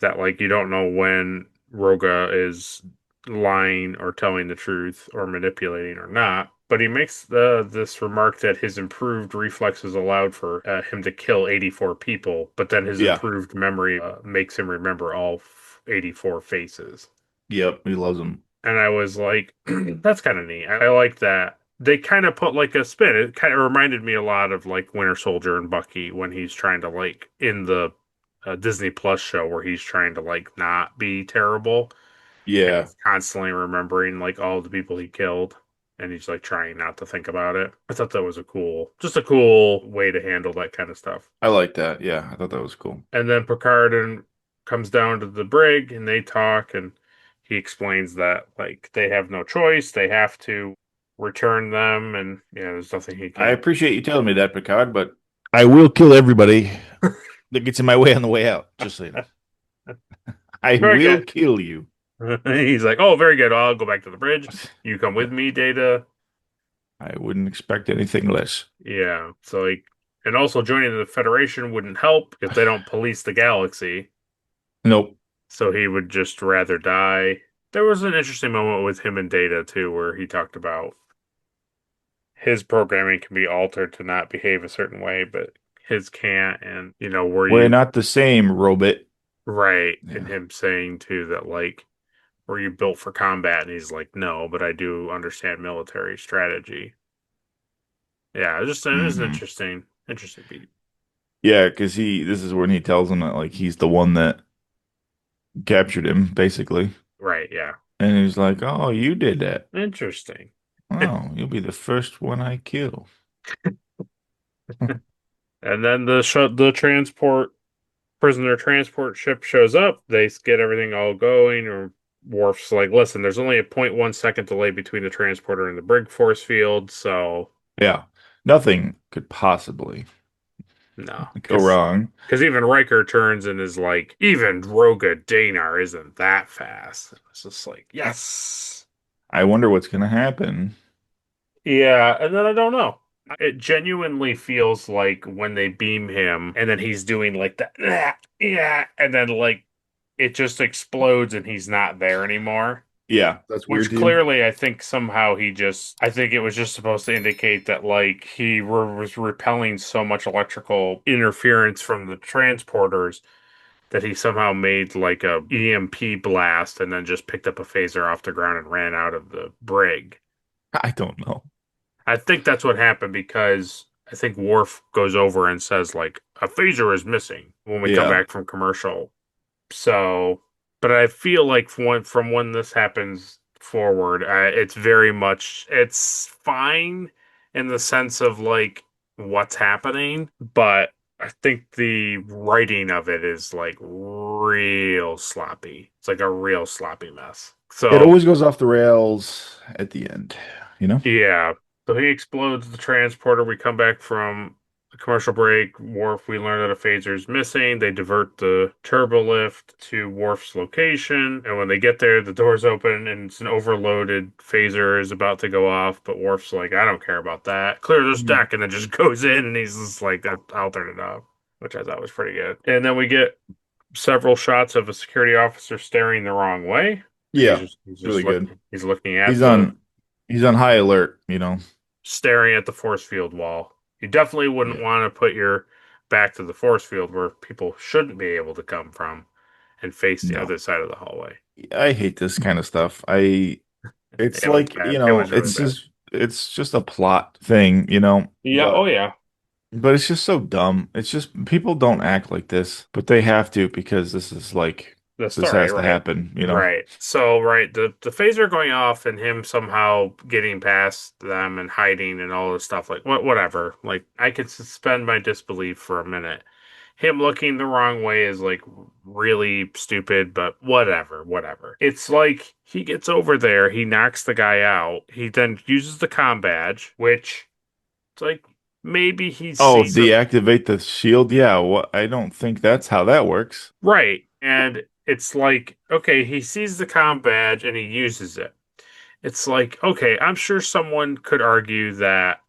that like you don't know when Roga is lying or telling the truth or manipulating or not. But he makes this remark that his improved reflexes allowed for him to kill 84 people, but then his Yeah. improved memory makes him remember all 84 faces. Yep. He loves them. And I was like, that's kind of neat. I like that. They kind of put like a spin. It kind of reminded me a lot of like Winter Soldier and Bucky when he's trying to like in the Disney Plus show where he's trying to like not be terrible and Yeah. he's constantly remembering like all the people he killed and he's like trying not to think about it. I thought that was just a cool way to handle that kind of stuff. I like that. Yeah. I thought that was cool. And then Picard comes down to the brig and they talk and he explains that like they have no choice, they have to return them and there's nothing he I can. appreciate you telling me that, Picard, but I will kill everybody that gets in my way on the way out. Just so you know. I Very will good. kill you. He's like, "Oh, very good. I'll go back to the bridge. You come with me, Data." I wouldn't expect anything less. Yeah. So like and also joining the Federation wouldn't help if they don't police the galaxy. Nope. So he would just rather die. There was an interesting moment with him and Data too, where he talked about his programming can be altered to not behave a certain way, but his can't. And We're not the same, robot. right? Yeah. And him saying too that like, were you built for combat? And he's like, no, but I do understand military strategy. Yeah, it was an interesting beat. Yeah, because this is when he tells him that like he's the one that captured him, basically. Right? Yeah, And he's like, "Oh, you did that. interesting. Oh, you'll be the first one I kill." And then the prisoner transport ship shows up. They get everything all going. Or Worf's like, listen, there's only a 0.1 second delay between the transporter and the brig force field, so Yeah, nothing could possibly no, go wrong. Because even Riker turns and is like, even Roga Danar isn't that fast. It's just like, yes. I wonder what's gonna happen. Yeah, and then I don't know. It genuinely feels like when they beam him and then he's doing like that, yeah, and then like it just explodes and he's not there anymore. Yeah, that's weird Which to you. clearly, I think somehow I think it was just supposed to indicate that, like, was repelling so much electrical interference from the transporters that he somehow made like a EMP blast and then just picked up a phaser off the ground and ran out of the brig. I don't know. I think that's what happened because I think Worf goes over and says, like, a phaser is missing when we come Yeah. back from commercial. So, but I feel like from when this happens forward, it's very much it's fine in the sense of like what's happening, but I think the writing of it is like real sloppy. It's like a real sloppy mess. It So always goes off the rails at the end, you know? yeah. So he explodes the transporter. We come back from a commercial break. Worf, we learn that a phaser is missing. They divert the turbo lift to Worf's location. And when they get there, the doors open and it's an overloaded phaser is about to go off. But Worf's like, I don't care about that. Clear this Mhm. deck. And then just goes in and he's just like, I'll turn it off, which I thought was pretty good. And then we get several shots of a security officer staring the wrong way. Yeah, He's really just good. looking at He's the on he's on high alert, you know. staring at the force field wall. You definitely wouldn't Yeah. want to put your back to the force field where people shouldn't be able to come from and face the No. other side of the hallway. I hate this kind of stuff. I It's It was like, bad. It was really bad. it's just a plot thing, you know. Yeah, oh yeah. But it's just so dumb. It's just people don't act like this, but they have to because The this story, has to right. happen, you know. Right. So, right, the phaser going off and him somehow getting past them and hiding and all this stuff, like whatever. Like I could suspend my disbelief for a minute. Him looking the wrong way is like really stupid, but whatever. It's like he gets over there, he knocks the guy out, he then uses the comm badge, which it's like maybe he Oh, sees a deactivate the shield. Yeah, what I don't think that's how that works. right, and it's like okay, he sees the comm badge and he uses it. It's like okay, I'm sure someone could argue that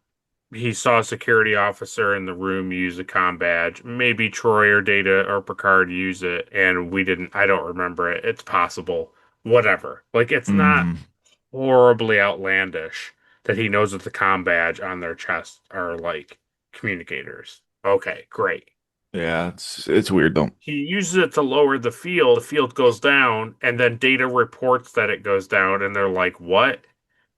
he saw a security officer in the room use a comm badge. Maybe Troy or Data or Picard use it, and we didn't. I don't remember it. It's possible. Whatever. Like, it's not Hmm. horribly outlandish that he knows that the comm badge on their chest are like communicators. Okay, great. Yeah, it's weird though. He uses it to lower the field. The field goes down, and then Data reports that it goes down, and they're like, what?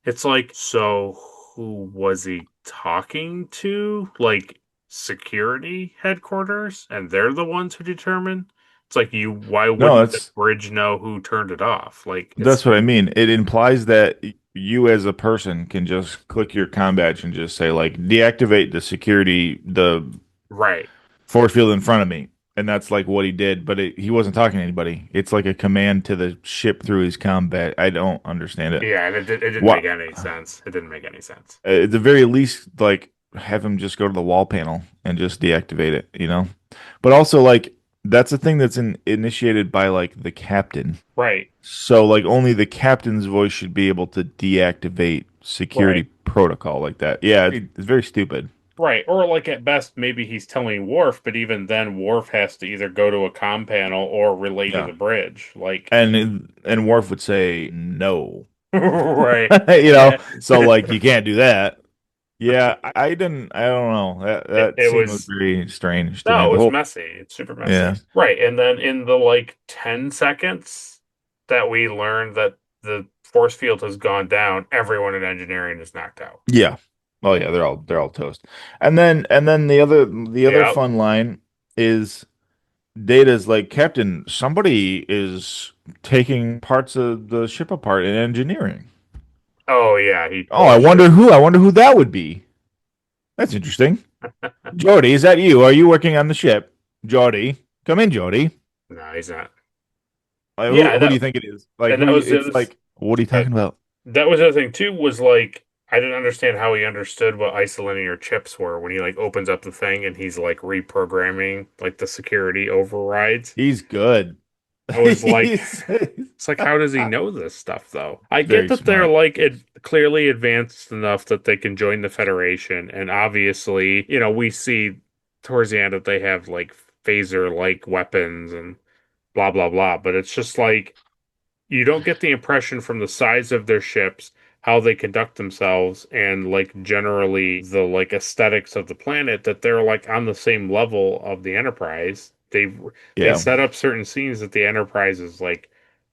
It's like, so who was he talking to? Like security headquarters? And they're the ones who determine? It's like why No, wouldn't the bridge know who turned it off? Like that's what I mean. It implies that you as a person can just click your comm badge and just say like deactivate the right. force field in front of me. And that's like what he did, but he wasn't talking to anybody. It's like a command to the ship through his combat. I don't understand it. Yeah, and it didn't make What? any sense. It didn't make any sense. At the very least, like have him just go to the wall panel and just deactivate it, you know? But also, like, that's a thing that's initiated by like the captain. Right. So like only the captain's voice should be able to deactivate security Right. protocol like that. Yeah, it's very stupid. Right. Or like at best maybe he's telling Worf, but even then Worf has to either go to a comm panel or relay to Yeah. the bridge. Like And Worf would say no. right. You know, And so like you can't do that. Yeah, I don't know. That it scene was was very strange to me. no, it The was whole messy. It's super yeah. messy. Right. And then in the like 10 seconds that we learned that the force field has gone down, everyone in engineering is knocked out. Yeah. Oh yeah, they're all toast. And then the other Yeah. fun line is Data's like, Captain, somebody is taking parts of the ship apart in engineering. Oh yeah, he Oh, totally should. I wonder who that would be. That's interesting. Jody, is that you? Are you working on the ship? Jody, come in, Jody. No, he's not. Yeah, Who do that you think it is? Like and that was the it's other like, what are you talking about? that was the other thing too, was like I didn't understand how he understood what isolinear chips were when he like opens up the thing and he's like reprogramming like the security overrides. He's good. I was like, He's it's like, how does he know this stuff though? I get very that they're smart. like clearly advanced enough that they can join the Federation, and obviously, we see towards the end that they have like phaser like weapons and blah blah blah. But it's just like you don't get the impression from the size of their ships, how they conduct themselves, and like generally the like aesthetics of the planet that they're like on the same level of the Enterprise. They Yeah. set up certain scenes that the Enterprise is like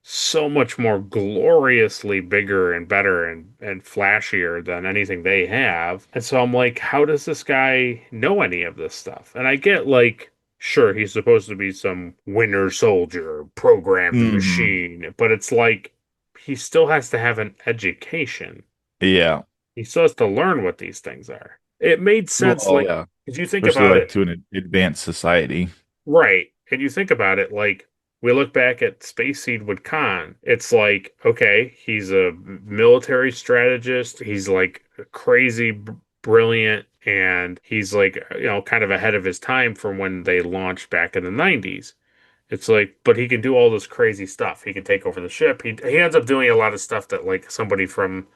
so much more gloriously bigger and better and flashier than anything they have. And so I'm like, how does this guy know any of this stuff? And I get like, sure, he's supposed to be some winter soldier, programmed Hmm. machine, but it's like he still has to have an education. Yeah. He still has to learn what these things are. It made sense, Well, like, yeah. if you think Especially about like it, to an advanced society. right? And you think about it, like, we look back at Space Seed with Khan. It's like, okay, he's a military strategist. He's like crazy brilliant, and he's like, kind of ahead of his time from when they launched back in the 90s. It's like, but he can do all this crazy stuff. He can take over the ship. He ends up doing a lot of stuff that like somebody from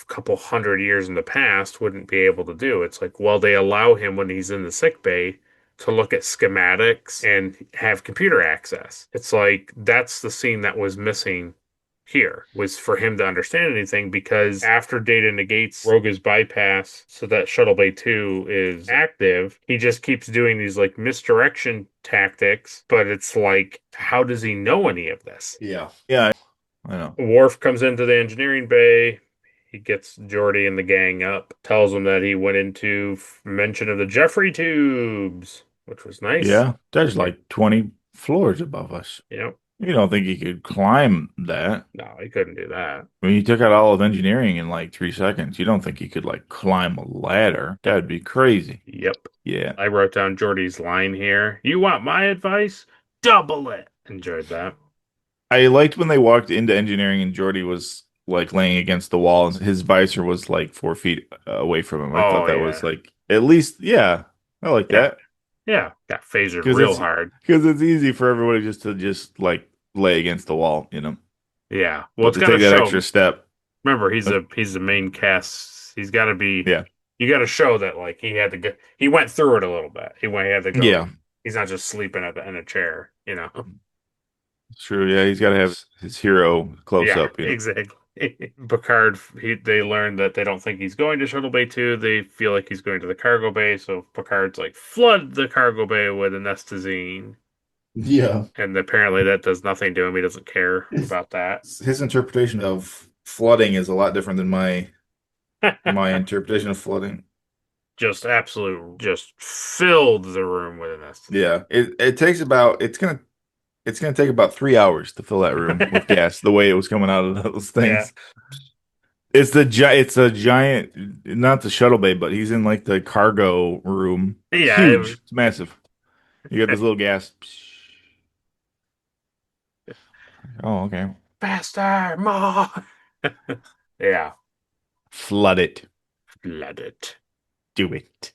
couple hundred years in the past wouldn't be able to do. It's like, well, they allow him when he's in the sick bay to look at schematics and have computer access. It's like that's the scene that was missing here was for him to understand anything because after Data negates Roga's bypass so that Shuttle Bay 2 is active, he just keeps doing these like misdirection tactics, but it's like, how does he know any of this? Yeah. Yeah. I know. Worf comes into the engineering bay. He gets Geordi and the gang up, tells them that he went into mention of the Jeffrey tubes, which was nice. Yeah. There's like 20 floors above us. Yep. You don't think you could climb that? No, he couldn't do that. I mean, you took out all of engineering in like 3 seconds. You don't think you could like climb a ladder? That'd be crazy. Yep. Yeah. I wrote down Geordi's line here. You want my advice? Double it. Enjoyed that. I liked when they walked into engineering and Jordy was like laying against the wall and his visor was like 4 feet away from him. I thought Oh, that yeah. was like at least, yeah, I like Yeah. that Yeah. Got phasered because real hard. it's easy for everybody just to just like lay against the wall, you know. Yeah. Well, But it's to got to take that show. extra step, Remember, he's the main cast. He's got to be. yeah, You got to show that like he had to go. He went through it a little bit. He had to go. yeah, He's not just sleeping in a chair. it's true. Yeah, he's got to have his hero close Yeah, up, you know. exactly. Picard, they learned that they don't think he's going to Shuttle Bay 2. They feel like he's going to the cargo bay. So Picard's like, flood the cargo bay with anestazine. Yeah. And apparently that does nothing to him. He doesn't care about that. His interpretation of flooding is a lot different than my interpretation of flooding. Just filled the room with anesthesia. Yeah, it takes about it's gonna take about 3 hours to fill that room with gas. The way it was coming out of those things, it's a giant, not the shuttle bay, but he's in like the cargo room. Yeah, Huge, it's massive. You got this little gas. Oh, okay. Faster, more. Yeah, Flood it. flood it. Do it.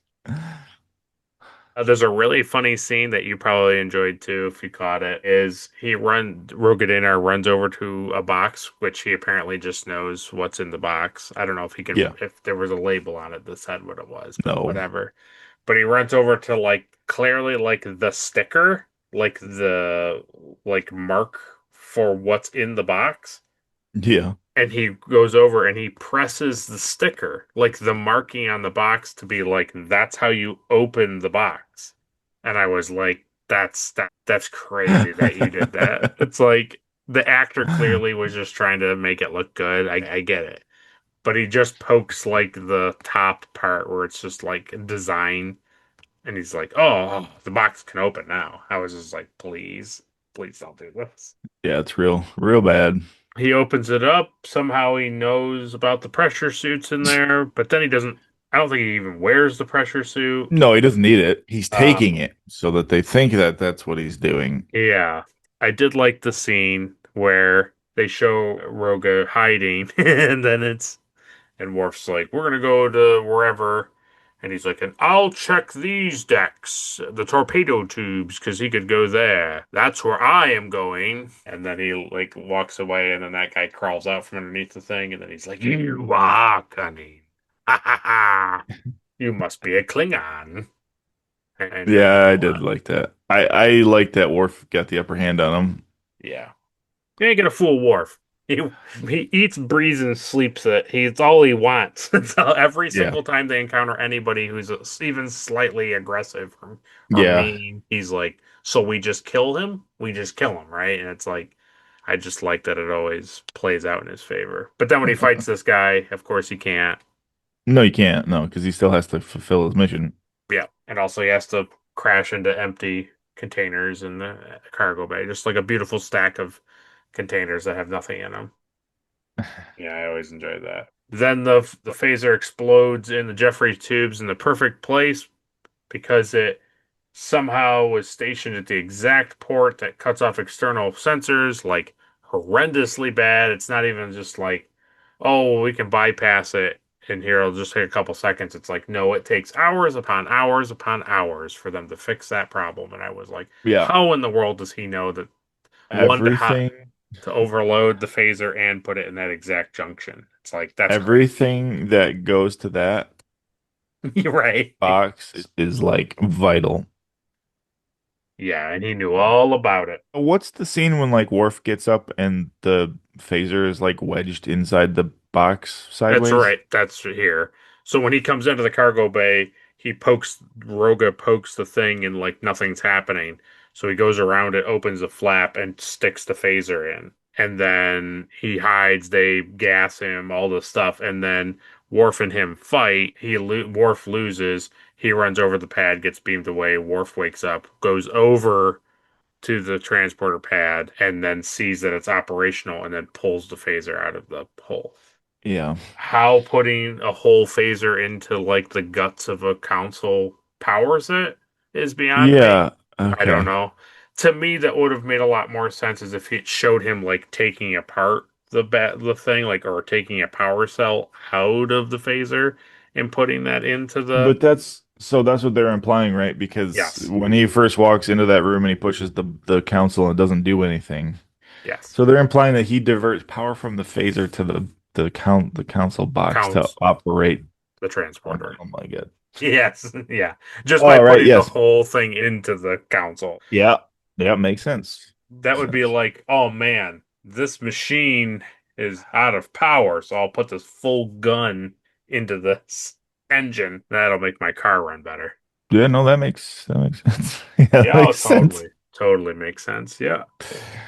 There's a really funny scene that you probably enjoyed too, if you caught it. Is Rogadina runs over to a box, which he apparently just knows what's in the box. I don't know if he can, Yeah. if there was a label on it that said what it was, but No. whatever. But he runs over to like clearly like the sticker, like the like mark for what's in the box. Yeah. And he goes over and he presses the sticker, like the marking on the box, to be like, that's how you open the box. And I was like, that's crazy that you did that. It's like the actor clearly was just trying to make it look good. I get it. But he just pokes like the top part where it's just like design. And he's like, oh, the box can open now. I was just like, please don't do this. Yeah, it's real bad. He opens it up. Somehow he knows about the pressure suits in there, but then he doesn't. I don't think he even wears the pressure suit. No, he doesn't need it. He's taking it so that they think that that's what he's doing. Yeah. I did like the scene where they show Roga hiding, and then and Worf's like, we're going to go to wherever. And he's like, and I'll check these decks, the torpedo tubes, because he could go there. That's where I am going. And then he like walks away, and then that guy crawls out from underneath the thing, and then he's like, you are cunning. Ha ha ha. You must be a Klingon. And Yeah, I did like that. I like that Worf got the upper hand on him. yeah. You ain't gonna fool Worf. He eats, breathes, and sleeps it. It's all he wants. So every Yeah. single time they encounter anybody who's even slightly aggressive or Yeah. mean, he's like, "So we just kill him? We just kill him, right?" And it's like, I just like that it always plays out in his favor. But then when he fights this guy, of course he can't. No, you can't. No, because he still has to fulfill his mission. Yeah, and also he has to crash into empty containers in the cargo bay, just like a beautiful stack of containers that have nothing in them. Yeah, I always enjoy that. Then the phaser explodes in the Jeffrey tubes in the perfect place because it somehow was stationed at the exact port that cuts off external sensors, like horrendously bad. It's not even just like, oh, well, we can bypass it and here it'll just take a couple seconds. It's like, no, it takes hours upon hours upon hours for them to fix that problem. And I was like, Yeah. how in the world does he know that one Everything to overload the phaser and put it in that exact junction? It's like that's everything that goes to that you're right. box is like vital. Yeah, and he knew all about it. What's the scene when like Worf gets up and the phaser is like wedged inside the box That's sideways? right. That's here. So when he comes into the cargo bay, Roga pokes the thing and like nothing's happening. So he goes around it, opens the flap, and sticks the phaser in. And then he hides, they gas him, all this stuff. And then Worf and him fight. Worf loses. He runs over the pad, gets beamed away. Worf wakes up, goes over to the transporter pad, and then sees that it's operational and then pulls the phaser out of the hole. Yeah. How putting a whole phaser into like the guts of a console powers it is beyond me. Yeah. I don't Okay. know. To me, that would have made a lot more sense as if it showed him like taking apart the thing, like or taking a power cell out of the phaser and putting that into the But that's what they're implying, right? Because yes, when he first walks into that room and he pushes the console and it doesn't do anything. yes, So they're implying that he diverts power from the phaser to the console box to counts operate. the Oh, transporter. oh my God. Yes, yeah, just by All right. putting the Yes. whole thing into the console. Yeah. Yeah. Makes sense. That Makes would be sense. like, oh man, this machine is out of power, so I'll put this full gun into this engine. That'll make my car run better. Yeah. No, that makes sense. Yeah, that Yeah, oh, makes sense. totally makes sense. Yeah.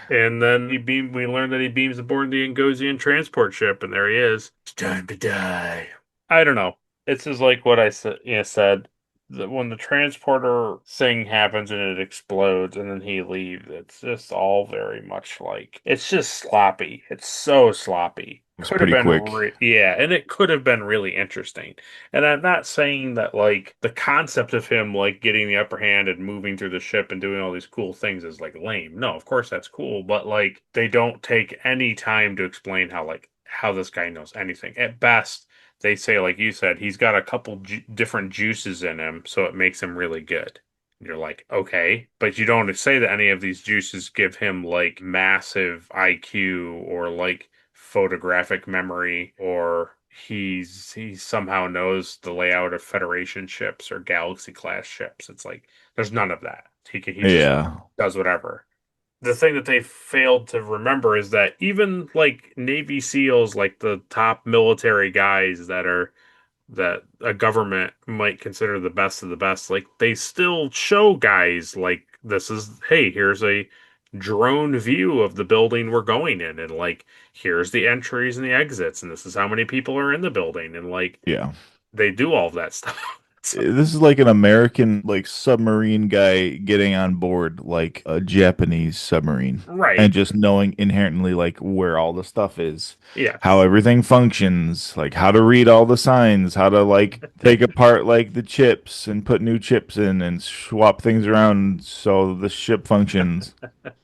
And then we learn that he beams aboard the Ngosian transport ship, and there he is. It's time to die. I don't know. It's just like what I said. That when the transporter thing happens and it explodes and then he leaves, it's just all very much like it's just sloppy. It's so sloppy. It was Could have pretty been quick. yeah, and it could have been really interesting. And I'm not saying that like the concept of him like getting the upper hand and moving through the ship and doing all these cool things is like lame. No, of course that's cool, but like they don't take any time to explain how this guy knows anything. At best, they say, like you said, he's got a couple different juices in him, so it makes him really good. You're like, okay, but you don't say that any of these juices give him like massive IQ or like photographic memory or he somehow knows the layout of Federation ships or Galaxy class ships. It's like there's none of that. He just Yeah. does whatever. The thing that they failed to remember is that even like Navy SEALs, like the top military guys that a government might consider the best of the best, like they still show guys like this is hey, here's a drone view of the building we're going in, and like here's the entries and the exits, and this is how many people are in the building, and like Yeah. they do all of that stuff. So, This is like an American like submarine guy getting on board like a Japanese submarine right. and just knowing inherently like where all the stuff is, how Yes. everything functions, like how to read all the signs, how to like take apart like the chips and put new chips in and swap things around so the ship functions.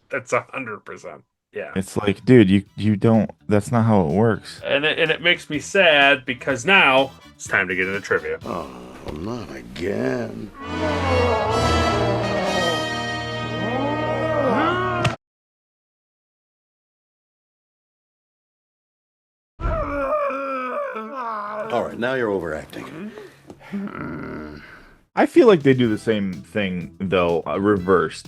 That's 100%. Yeah. It's like, dude, you don't that's not how it works. And it makes me sad because now it's time to get into trivia. Oh, not again. All right, now you're overacting. I feel like they do the same thing though, reversed.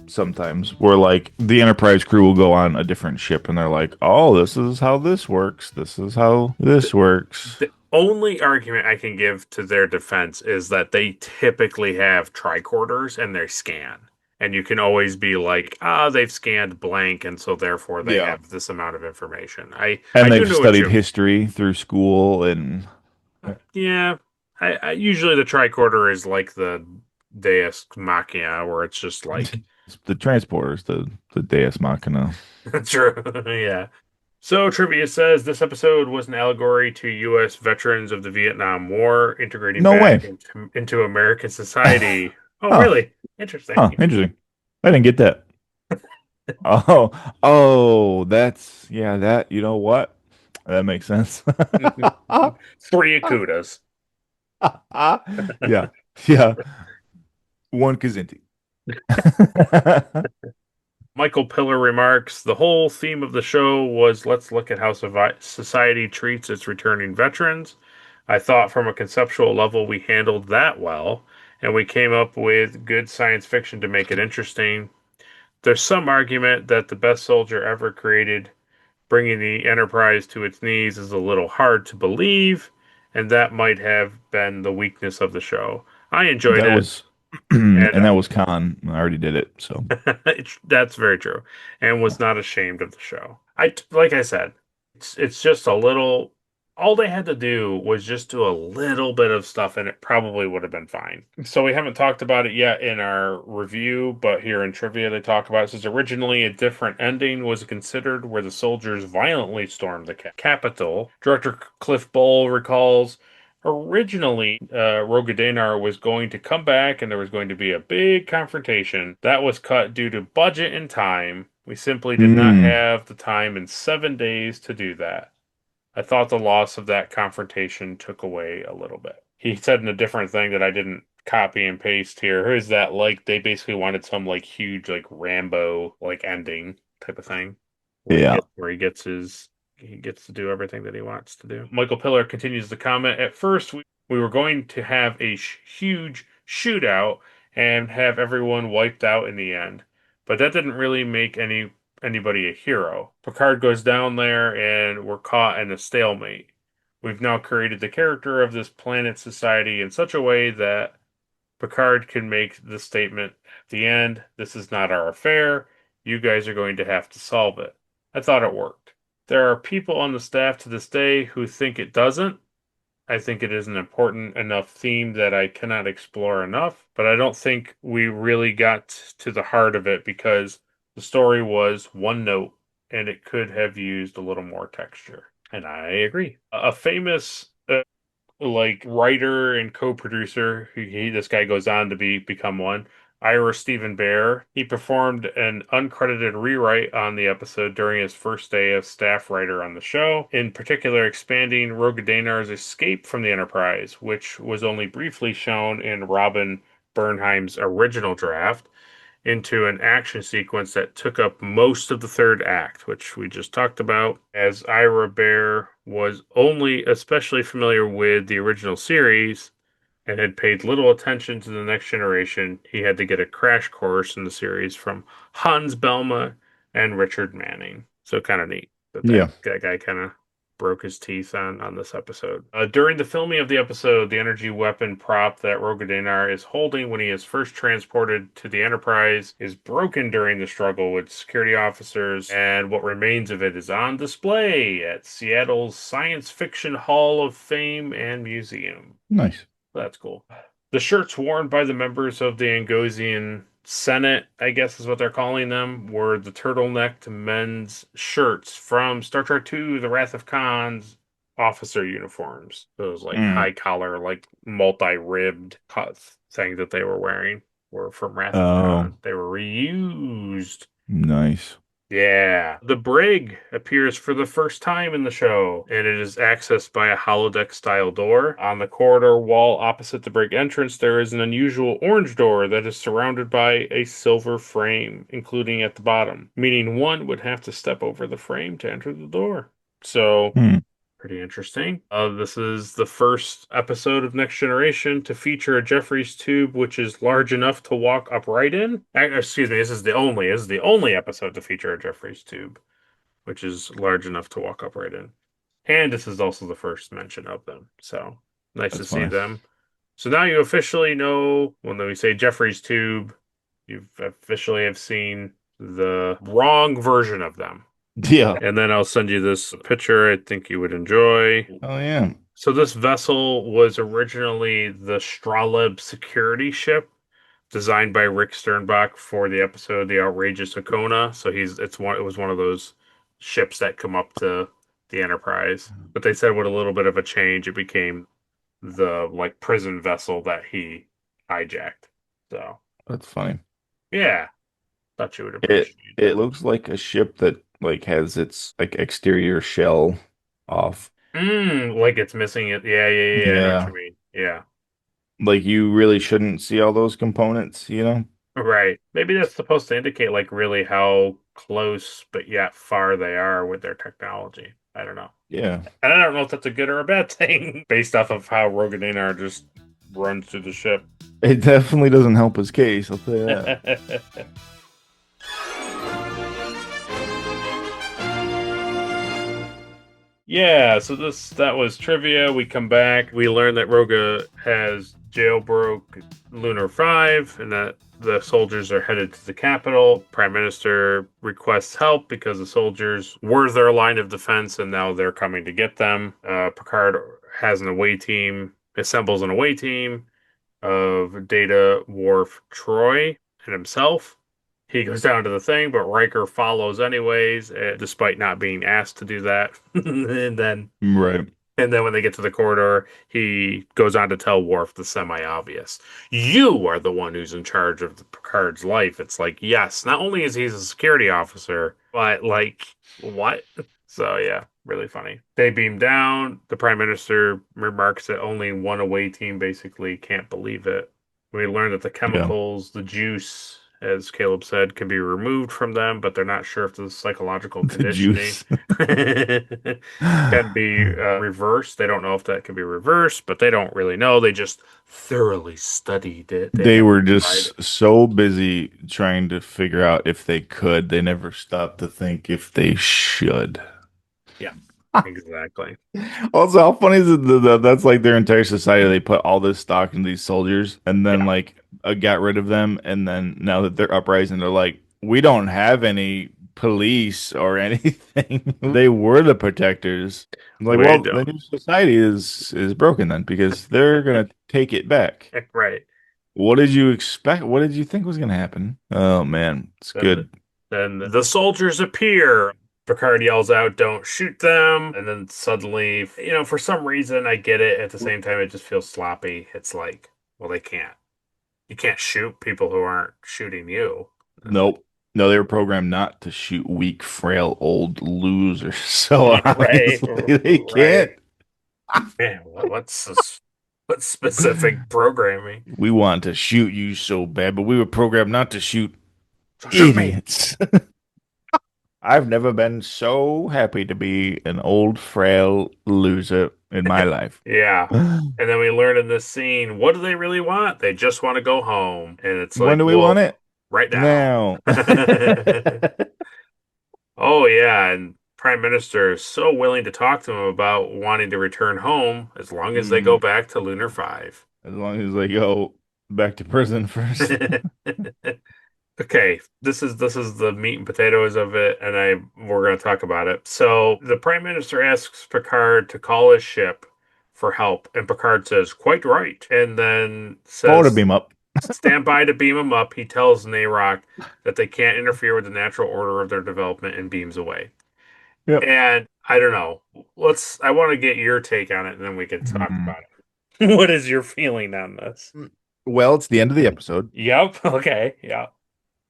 sometimes, where like the Enterprise crew will go on a different ship and they're like, "Oh, this is how this works. This is how this works." The only argument I can give to their defense is that they typically have tricorders and they scan. And you can always be like, they've scanned blank, and so therefore they Yeah. have this amount of information. I And do they've know what studied you history through school and Yeah. I usually the tricorder is like the Deus Machina, where it's just like the transporters, the Deus Machina. true. Yeah. So trivia says this episode was an allegory to U.S. veterans of the Vietnam War integrating No way. back into American society. Oh, Huh. really? Interesting. Huh. Interesting. I didn't get that. Oh, that's that you know what? That makes sense. 3 Akutas. Yeah. Yeah. One Kazinti. Michael Pillar remarks the whole theme of the show was let's look at how society treats its returning veterans. I thought from a conceptual level we handled that well, and we came up with good science fiction to make it interesting. There's some argument that the best soldier ever created, bringing the Enterprise to its knees, is a little hard to believe, and that might have been the weakness of the show. I enjoyed That it, was and and that was Khan. I already did it, so that's very true, and was not ashamed of the show. Like I said, it's just a little. All they had to do was just do a little bit of stuff, and it probably would have been fine. So we haven't talked about it yet in our review, but here in trivia they talk about it. It says originally a different ending was considered, where the soldiers violently stormed the Capitol. Director Cliff Bole recalls. Originally, Rogadenar was going to come back and there was going to be a big confrontation. That was cut due to budget and time. We simply did not have the time in 7 days to do that. I thought the loss of that confrontation took away a little bit. He said in a different thing that I didn't copy and paste here is that like they basically wanted some like huge like Rambo like ending type of thing yeah. where he gets to do everything that he wants to do. Michael Pillar continues the comment. At first, we were going to have a huge shootout and have everyone wiped out in the end, but that didn't really make anybody a hero. Picard goes down there, and we're caught in a stalemate. We've now created the character of this planet society in such a way that Picard can make the statement at the end, "This is not our affair. You guys are going to have to solve it." I thought it worked. There are people on the staff to this day who think it doesn't. I think it is an important enough theme that I cannot explore enough, but I don't think we really got to the heart of it because the story was one note and it could have used a little more texture. And I agree. A famous like writer and co-producer, this guy goes on to become one. Ira Stephen Bear. He performed an uncredited rewrite on the episode during his first day as staff writer on the show, in particular expanding Rogadenar's escape from the Enterprise, which was only briefly shown in Robin Bernheim's original draft, into an action sequence that took up most of the third act, which we just talked about. As Ira Bear was only especially familiar with the original series and had paid little attention to the next generation, he had to get a crash course in the series from Hans Belma and Richard Manning. So kind of neat that Yeah. that guy kind of broke his teeth on this episode. During the filming of the episode, the energy weapon prop that Rogadenar is holding when he is first transported to the Enterprise is broken during the struggle with security officers, and what remains of it is on display at Seattle's Science Fiction Hall of Fame and Museum. Nice. That's cool. The shirts worn by the members of the Angosian Senate, I guess is what they're calling them, were the turtlenecked men's shirts from Star Trek II, The Wrath of Khan's officer uniforms. Those like high collar, like multi-ribbed thing that they were wearing were from Wrath of Khan. They were reused. Nice. Yeah. The brig appears for the first time in the show, and it is accessed by a holodeck style door. On the corridor wall opposite the brig entrance, there is an unusual orange door that is surrounded by a silver frame, including at the bottom, meaning one would have to step over the frame to enter the door. So Pretty interesting. This is the first episode of Next Generation to feature a Jeffries tube, which is large enough to walk upright in. Excuse me, this is the only episode to feature a Jeffries tube, which is large enough to walk upright in. And this is also the first mention of them. So nice to That's see funny. them. So now you officially know when we say Jeffries tube, you officially have seen the wrong version of them. Yeah. And then I'll send you this picture I think you would enjoy. Oh yeah. So this vessel was originally the Straleb security ship designed by Rick Sternbach for the episode The Outrageous Okona. So it was one of those ships that come up to the Enterprise. But they said with a little bit of a change, it became the like prison vessel that he hijacked. So That's funny. yeah, thought you would It appreciate it looks like a ship that like has its like exterior shell off. Like it's missing it. Yeah. I know what Yeah. you mean. Yeah. Like you really shouldn't see all those components, you know? Right. Maybe that's supposed to indicate like really how close but yet far they are with their technology. I don't know. Yeah. And I don't know if that's a good or a bad thing based off of how Rogadina just runs through the ship. It definitely doesn't help his case, I'll tell you that. Yeah, so that was trivia. We come back. We learn that Roga has jailbroke Lunar 5 and that the soldiers are headed to the capital. Prime Minister requests help because the soldiers were their line of defense and now they're coming to get them. Picard has assembles an away team of Data, Worf, Troy, and himself. He goes down to the thing, but Riker follows anyways, despite not being asked to do that. Right. And then when they get to the corridor, he goes on to tell Worf the semi-obvious. You are the one who's in charge of the Picard's life. It's like, yes, not only is he a security officer, but like, what? So yeah, really funny. They beam down. The Prime Minister remarks that only one away team basically can't believe it. We learn that the chemicals, the juice, as Caleb said, can be removed from them, but they're not sure if the psychological The conditioning juice. can be reversed. They don't know if that can be reversed, but they don't really know. They just thoroughly studied it. They were just so busy trying to figure out if they could. They never stopped to think if they should. Yeah, exactly. Also, how funny is it that's like their entire society? They put all this stock into these soldiers and then like got rid of them. And then now that they're uprising, they're like, we don't have any police or anything. They were the protectors. I'm like, well, the new society is broken then because they're gonna take it back. Right. What did you expect? What did you think was gonna happen? Oh man, it's good. Then the soldiers appear. Picard yells out, "Don't shoot them!" And then suddenly, for some reason, I get it. At the same time, it just feels sloppy. It's like, well, they can't. You can't shoot people who aren't shooting you. Nope. No, they were programmed not to shoot weak, frail, old losers. So obviously they can't. Man, what's specific programming? We want to shoot you so bad, but we were programmed not to shoot idiots. I've never been so happy to be an old, frail loser in my life. Yeah. And then we learn in this scene, what do they really want? They just want to go home. And it's like, when do we want it? Right now. Oh, yeah. And Prime Minister is so willing to talk to him about wanting to return home as long as they go back to Lunar 5. As long as they go back to prison first. Okay, this is the meat and potatoes of it, and we're going to talk about it. So the Prime Minister asks Picard to call his ship for help, and Picard says, "Quite right," and then says, to beam up. Stand by to beam him up. He tells Nayrock that they can't interfere with the natural order of their development and beams away. Yep. And I don't know. I want to get your take on it, and then we can talk about it. What is your feeling on this? Well, it's the end of the episode. Yep. Okay. Yeah.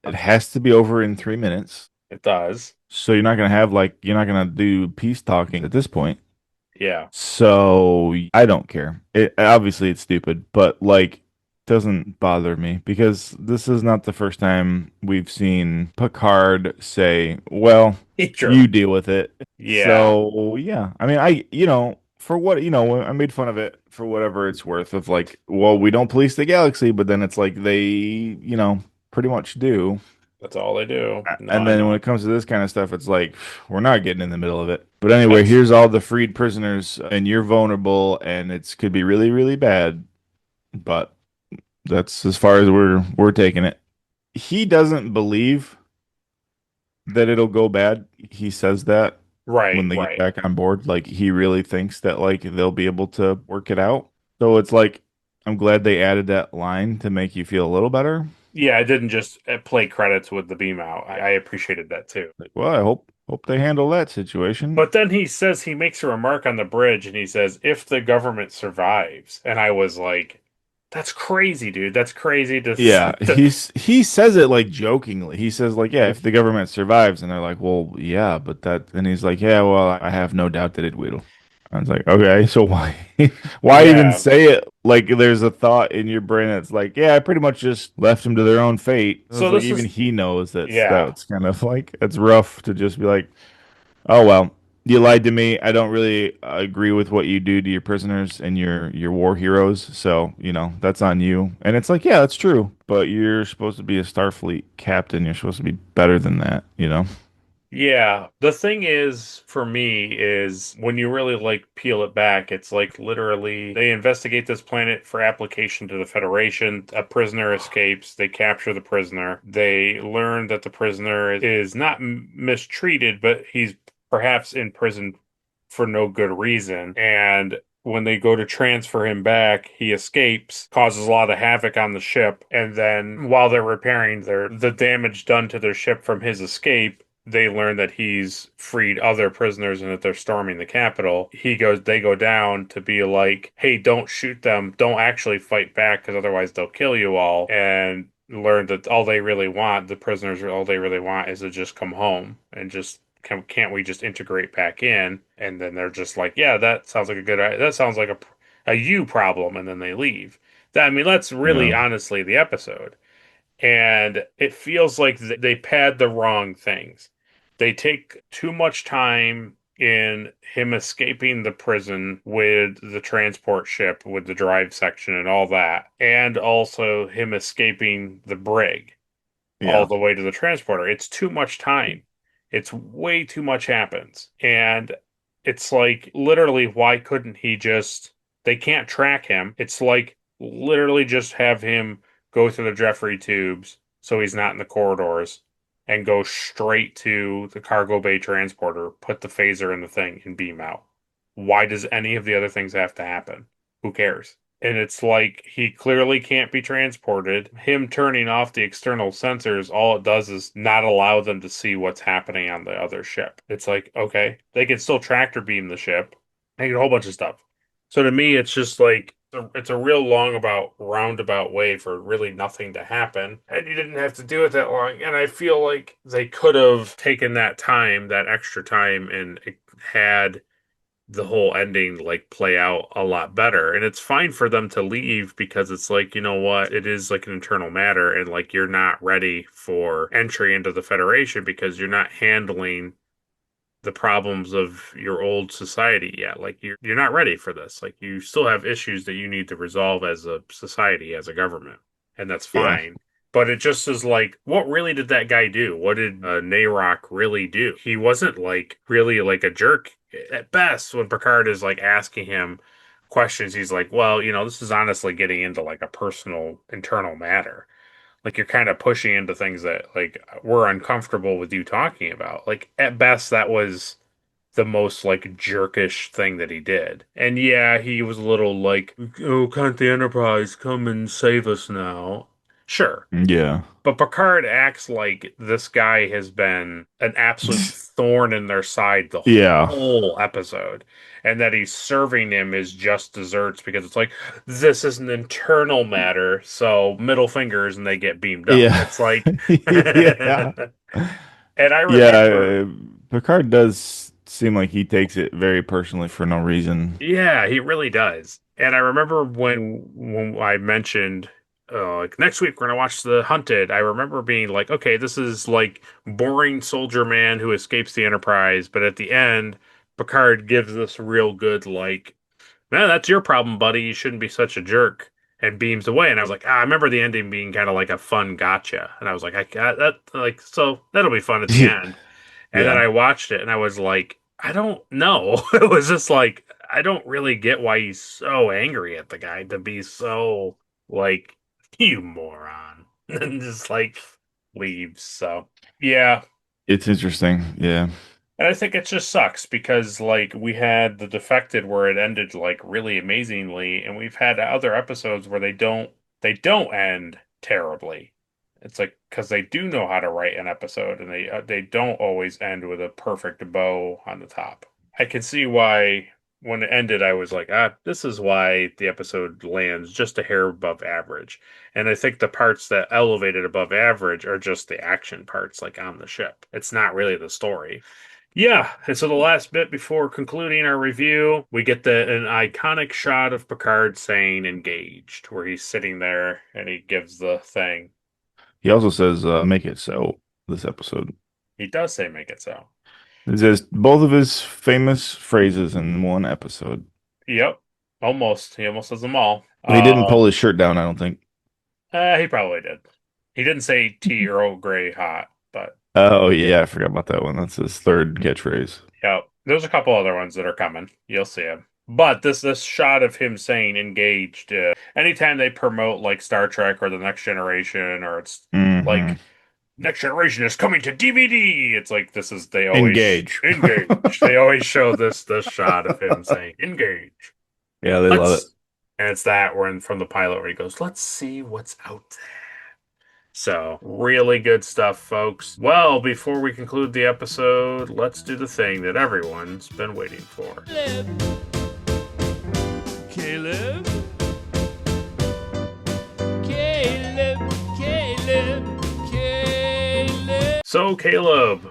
It has to be over in 3 minutes. It does. So you're not gonna do peace talking at this point. Yeah. So I don't care. Obviously it's stupid, but like doesn't bother me because this is not the first time we've seen Picard say, "Well, Sure. you deal with it." Yeah. So, yeah. I mean, for what, I made fun of it for whatever it's worth of like, well, we don't police the galaxy, but then it's like they, pretty much do. That's all they do. No, And I then when know. it comes to this kind of stuff, it's like we're not getting in the middle of it. But anyway, That's here's all the freed prisoners, and you're vulnerable, and it's could be really, really bad. But that's as far as we're taking it. He doesn't believe that it'll go bad. He says that right, when they get right. back on board, like he really thinks that like they'll be able to work it out. So it's like I'm glad they added that line to make you feel a little better. Yeah, I didn't just play credits with the beam out. I appreciated that too. Like, well, I hope they handle that situation. But then he says he makes a remark on the bridge and he says, if the government survives. And I was like, that's crazy, dude. That's crazy Yeah, to he says it like jokingly. He says like, yeah, if the government survives, and they're like, well, yeah, but that, and he's like, yeah, well, I have no doubt that it will. I was like, okay, so why, why even yeah. say it? Like, there's a thought in your brain that's like, yeah, I pretty much just left them to their own fate. I was So like, this even is he knows yeah. that's kind of like it's rough to just be like, oh well, you lied to me. I don't really agree with what you do to your prisoners and your war heroes. So, that's on you. And it's like, yeah, that's true. But you're supposed to be a Starfleet captain. You're supposed to be better than that. Yeah. The thing is for me is when you really like peel it back, it's like literally they investigate this planet for application to the Federation. A prisoner escapes, they capture the prisoner. They learn that the prisoner is not mistreated, but he's perhaps in prison for no good reason. And when they go to transfer him back, he escapes, causes a lot of havoc on the ship, and then while they're repairing the damage done to their ship from his escape, they learn that he's freed other prisoners and that they're storming the Capitol. They go down to be like, hey, don't shoot them. Don't actually fight back because otherwise they'll kill you all. And learn that the prisoners, all they really want is to just come home and just can't we just integrate back in? And then they're just like, yeah, that sounds like that sounds like a you problem. And then they leave. I mean, that's really Yeah. honestly the episode. And it feels like they pad the wrong things. They take too much time in him escaping the prison with the transport ship, with the drive section and all that, and also him escaping the brig all Yeah. the way to the transporter. It's too much time. It's way too much happens. And it's like, literally, why couldn't he just. They can't track him. It's like, literally, just have him go through the Jeffrey tubes so he's not in the corridors and go straight to the cargo bay transporter, put the phaser in the thing, and beam out. Why does any of the other things have to happen? Who cares? And it's like he clearly can't be transported. Him turning off the external sensors, all it does is not allow them to see what's happening on the other ship. It's like, okay, they can still tractor beam the ship, they can a whole bunch of stuff. So to me, it's just like it's a real roundabout way for really nothing to happen, and you didn't have to do it that long. And I feel like they could have taken that extra time, and had the whole ending like play out a lot better. And it's fine for them to leave because it's like, you know what, it is like an internal matter, and like you're not ready for entry into the Federation because you're not handling the problems of your old society yet. Like you're not ready for this. Like you still have issues that you need to resolve as a society, as a government, and that's Yeah. fine. But it just is like, what really did that guy do? What did Nayrock really do? He wasn't like really like a jerk at best. When Picard is like asking him questions, he's like, well, this is honestly getting into like a personal internal matter. Like you're kind of pushing into things that like we're uncomfortable with you talking about. Like at best, that was the most like jerkish thing that he did. And yeah, he was a little like, oh, can't the Enterprise come and save us now? Sure. Yeah. But Picard acts like this guy has been an absolute thorn in their side the Yeah. whole episode, and that he's serving him as just desserts because it's like, this is an internal matter, so middle fingers and they get beamed up. Yeah. It's like, Yeah. and I remember, Yeah. Picard does seem like he takes it very personally for no reason. yeah, he really does. And I remember when I mentioned like next week we're gonna watch The Hunted. I remember being like, okay, this is like boring soldier man who escapes the Enterprise, but at the end, Picard gives this real good like, man, that's your problem, buddy. You shouldn't be such a jerk, and beams away. And I was like, I remember the ending being kind of like a fun gotcha, and I was like, I got that like so that'll be fun at the end. And then Yeah. I watched it, and I was like, I don't know. It was just like I don't really get why he's so angry at the guy to be so like you moron, and just like leaves. So yeah, It's interesting. Yeah. and I think it just sucks because like we had the Defected where it ended like really amazingly, and we've had other episodes where they don't end terribly. It's like because they do know how to write an episode, and they don't always end with a perfect bow on the top. I can see why when it ended, I was like, this is why the episode lands just a hair above average. And I think the parts that elevated above average are just the action parts, like on the ship. It's not really the story. Yeah, and so the last bit before concluding our review, we get an iconic shot of Picard saying engaged, where he's sitting there and he gives the thing. He also says, make it so this episode. He does say make it so. It's just both of his famous phrases in one episode. Yep, almost. He almost says them all. He didn't pull his shirt down, I don't think. He probably did. He didn't say tea Earl Grey hot, but Oh, yeah, I forgot about that one. That's his third catchphrase. yep. There's a couple other ones that are coming. You'll see them. But this shot of him saying engaged, anytime they promote like Star Trek or the Next Generation, or it's like Next Generation is coming to DVD, it's like this is they always Engage. engage. They always show this shot of him saying engage. Yeah, they love it. And it's that when from the pilot where he goes, let's see what's out there. So, really good stuff, folks. Well, before we conclude the episode, let's do the thing that everyone's been waiting for. Caleb? Caleb? Caleb? Caleb? So, Caleb,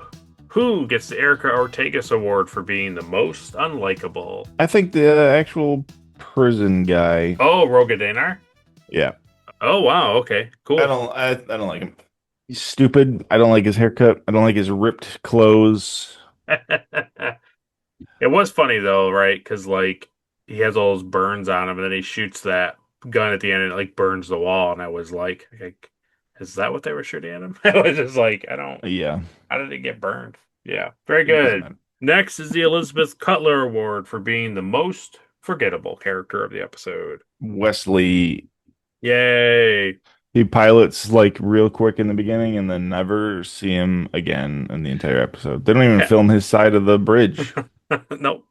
who gets the Erica Ortegas Award for being the most unlikable? I think the actual prison guy. Oh, Roga Yeah. Oh, wow. Okay, cool. I don't like him. He's stupid. I don't like his haircut. I don't like his ripped clothes. It was funny, though, right? Because, like, he has all those burns on him, and then he shoots that gun at the end, and it, like, burns the wall. And I was like, is that what they were shooting at him? I was just like, Yeah. How did it get burned? Yeah, very good. Next is the Elizabeth Cutler Award for being the most forgettable character of the episode. Wesley. Yay. He pilots like real quick in the beginning and then never see him again in the entire episode. They don't even film his side of the bridge. Nope.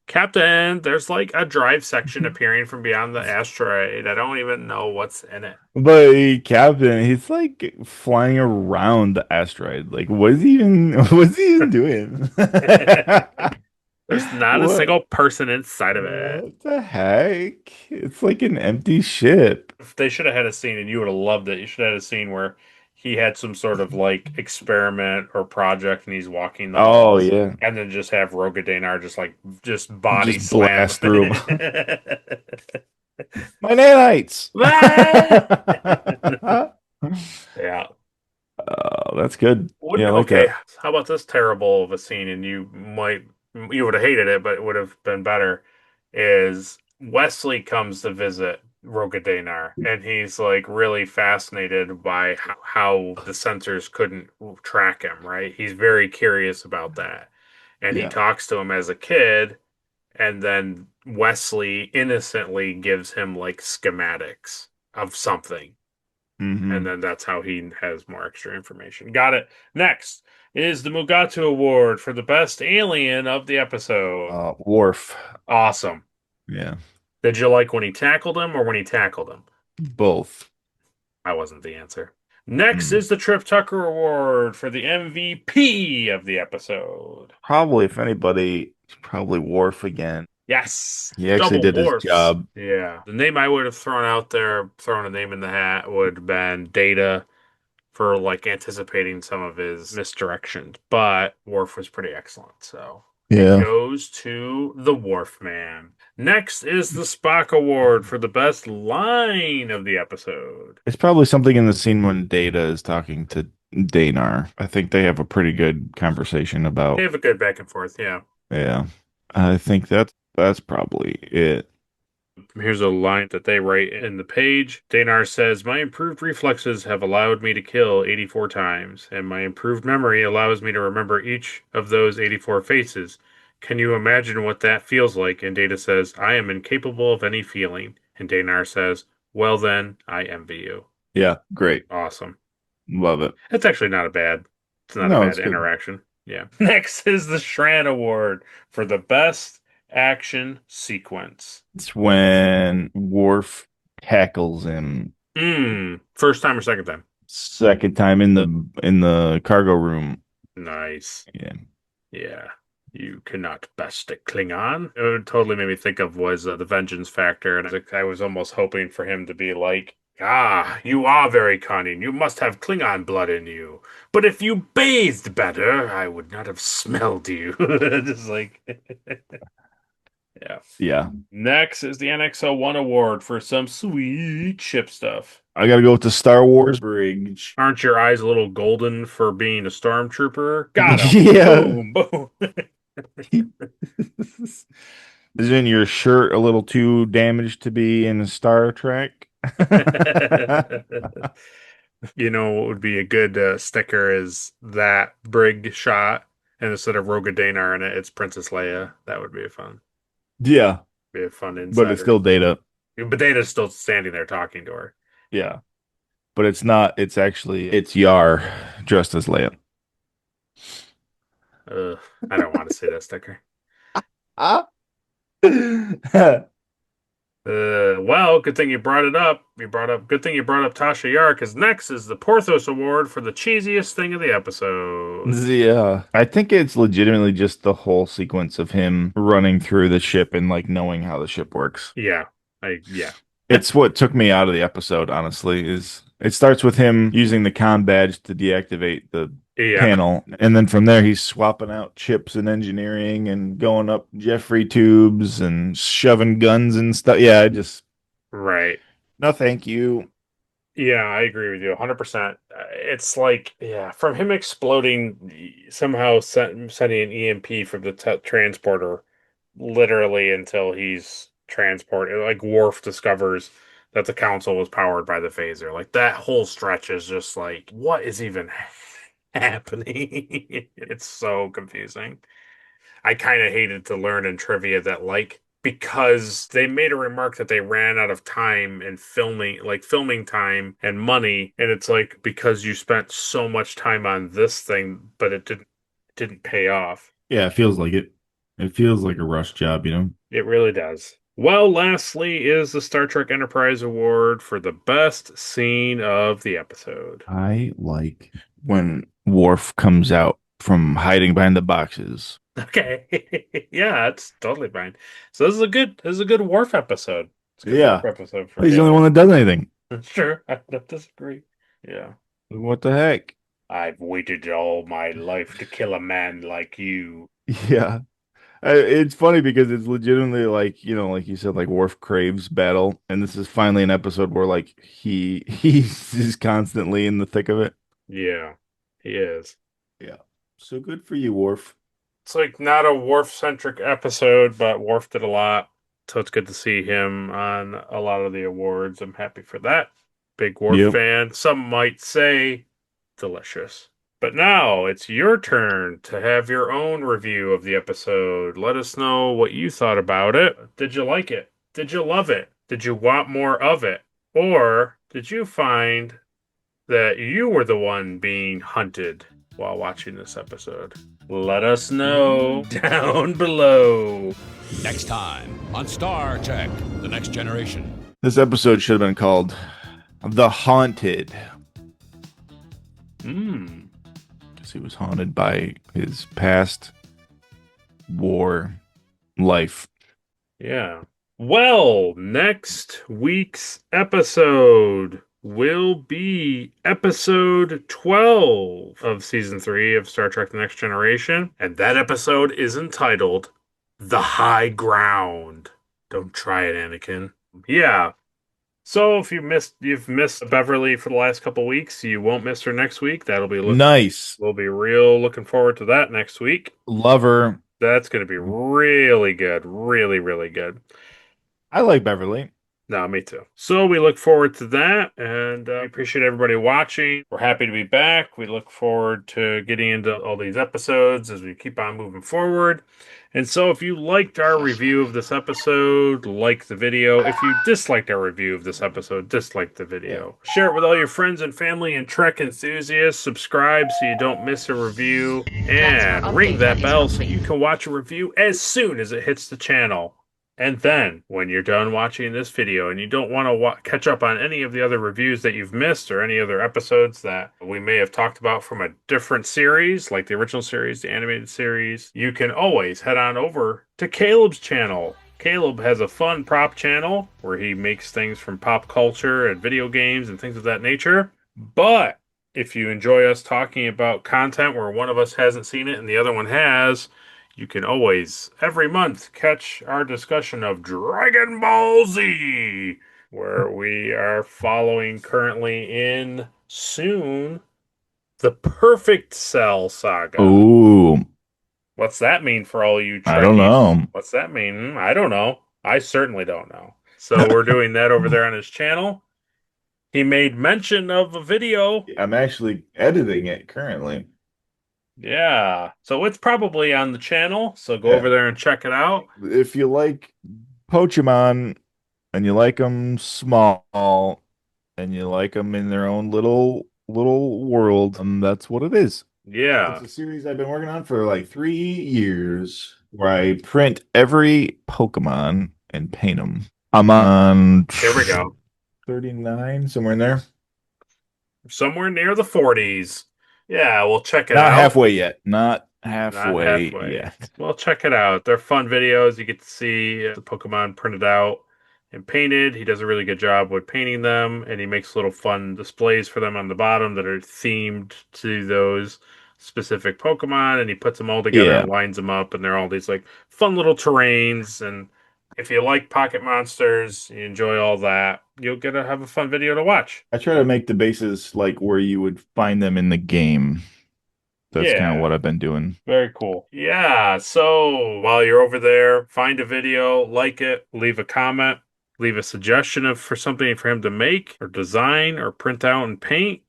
Captain, there's like a drive section appearing from beyond the asteroid. I don't even know what's in it. But Captain, he's like flying around the asteroid. Like, what's he even doing? There's not a single person inside of it. What the heck? It's like an empty ship. They should have had a scene, and you would have loved it. You should have had a scene where he had some sort of like experiment or project, and he's walking the halls, yeah, and then just have Roga Danar just body just slam blast through him. My nanites. Yeah. Oh, that's good. Yeah, I like okay. that. How about this terrible of a scene, and you would have hated it, but it would have been better, is Wesley comes to visit Roga Danar, and he's like really fascinated by how the sensors couldn't track him, right? He's very curious about that. And he talks to him as a kid, and then Wesley innocently gives him like schematics of something. And then that's how he has more extra information. Got it. Next is the Mugatu Award for the best alien of the episode. Worf. Awesome. Yeah. Did you like when he tackled him or when he tackled him? Both. I wasn't the answer. Next is the Trip Tucker Award for the MVP of the episode. Probably, if anybody, probably Worf again. Yes. He actually did his job. Yeah. The name I would have thrown out there, thrown a name in the hat, would have been Data for like anticipating some of his misdirections. But Worf was pretty excellent. So Yeah. goes to the Wharf Man. Next is the Spock Award for the best line of the episode. It's probably something in the scene when Data is talking to Danar. I think they have a pretty good conversation They about. have a good back and forth, yeah. Yeah. I think that's probably it. Here's a line that they write in the page. Danar says, "My improved reflexes have allowed me to kill 84 times, and my improved memory allows me to remember each of those 84 faces. Can you imagine what that feels like?" And Data says, "I am incapable of any feeling." And Danar says, "Well then, I envy you." Yeah, great. Awesome. Love it. It's actually not a bad No, it's good. interaction. Yeah. Next is the Shran Award for the best action sequence. It's when Worf tackles him First time or second time? second time in the cargo room. Nice. Yeah. Yeah. You cannot best a Klingon. It totally made me think of was the Vengeance Factor, and I was almost hoping for him to be like, "Ah, you are very cunning. You must have Klingon blood in you. But if you bathed better, I would not have smelled you." Just like, yeah. Yeah. Next is the NX-01 Award for some sweet ship stuff. I gotta go with the Star Wars bridge. Aren't your eyes a little golden for being a stormtrooper? Got him. Yeah. Boom, boom. Isn't your shirt a little too damaged to be in Star Trek? You know what would be a good sticker is that brig shot, and instead of Roga Danar in it, it's Princess Leia. That would be Yeah, a fun insider. but it's still Data. But Data's still standing there talking to her. Yeah, but it's not. It's Yar dressed as Leia. I don't want to see that sticker. Well, good thing you brought it up. Good thing you brought up Tasha Yar, because next is the Porthos Award for the cheesiest thing of the episode. Yeah, I think it's legitimately just the whole sequence of him running through the ship and like knowing how the ship works. Yeah, It's what took me out of the episode, honestly, is it starts with him using the comm badge to deactivate the panel. And then from there, he's swapping out chips and engineering and going up Jeffrey tubes and shoving guns and stuff. Yeah, right. No, thank you. Yeah, I agree with you 100%. It's like, from him exploding, somehow sending an EMP from the transporter, literally until he's transported. Like Worf discovers that the council was powered by the phaser. Like that whole stretch is just like, what is even happening? It's so confusing. I kind of hated to learn in trivia that, like, because they made a remark that they ran out of time and filming time and money, and it's like, because you spent so much time on this thing, but it didn't pay off. Yeah, it feels like it. It feels like a rush job, you know? It really does. Well, lastly is the Star Trek Enterprise Award for the best scene of the episode. I like when Worf comes out from hiding behind the boxes. Okay. Yeah, it's totally fine. So this is a good Worf episode. It's a good Yeah. Worf episode for He's the only one that does anything. Sure, I don't disagree. Yeah. What the heck? I've waited all my life to kill a man like you. Yeah. It's funny because it's legitimately like, you know, like you said, like Worf craves battle. And this is finally an episode where like he's constantly in the thick of it. Yeah, he is. Yeah. So good for you, Worf. It's like not a Worf-centric episode, but Worf did a lot. So it's good to see him on a lot of the awards. I'm happy for that. Big Worf fan. Some might say delicious. But now it's your turn to have your own review of the episode. Let us know what you thought about it. Did you like it? Did you love it? Did you want more of it? Or did you find that you were the one being hunted while watching this episode? Let us know down below. Next time on Star Trek: The Next Generation. This episode should have been called The Haunted. Because he was haunted by his past war life. Yeah. Well, next week's episode will be episode 12 of season 3 of Star Trek The Next Generation. And that episode is entitled The High Ground. Don't try it, Anakin. Yeah. So if you've missed Beverly for the last couple weeks, you won't miss her next week. That'll be Nice. We'll be real looking forward to that next week. Love her. That's going to be really good. Really, really good. I like Beverly. No, me too. So we look forward to that, and we appreciate everybody watching. We're happy to be back. We look forward to getting into all these episodes as we keep on moving forward. And so if you liked our review of this episode, like the video. If you disliked our review of this episode, dislike the video. Share it with all your friends and family and Trek enthusiasts. Subscribe so you don't miss a review. And ring that bell so you can watch a review as soon as it hits the channel. And then, when you're done watching this video and you don't want to catch up on any of the other reviews that you've missed or any other episodes that we may have talked about from a different series, like the original series, the animated series, you can always head on over to Caleb's channel. Caleb has a fun prop channel where he makes things from pop culture and video games and things of that nature. But if you enjoy us talking about content where one of us hasn't seen it and the other one has, you can always, every month, catch our discussion of Dragon Ball Z, where we are following currently in soon the Perfect Cell saga. Ooh. What's that mean for all you Trekkies? I don't know. What's that mean? I don't know. I certainly don't know. So we're doing that over there on his channel. He made mention of a video. I'm actually editing it currently. Yeah. So it's probably on the channel. So go over there and check it out. If you like Pokemon and you like them small and you like them in their own little world, that's what it is. Yeah. It's a series I've been working on for like 3 years where I print every Pokemon and paint them. I'm on Here we go. 39, somewhere in there. Somewhere near the 40s. Yeah, we'll check it Not out. halfway yet. Not halfway yet. Well, check it out. They're fun videos. You get to see the Pokemon printed out and painted. He does a really good job with painting them, and he makes little fun displays for them on the bottom that are themed to those specific Pokemon, and he puts them all together and lines them up, and they're all these like fun little terrains. And if you like Pocket Monsters, you enjoy all that, you'll get to have a fun video to watch. I try to make the bases like where you would find them in the game. That's kind of what I've been doing. Very cool. Yeah, so while you're over there, find a video, like it, leave a comment, leave a suggestion for something for him to make or design or print out and paint,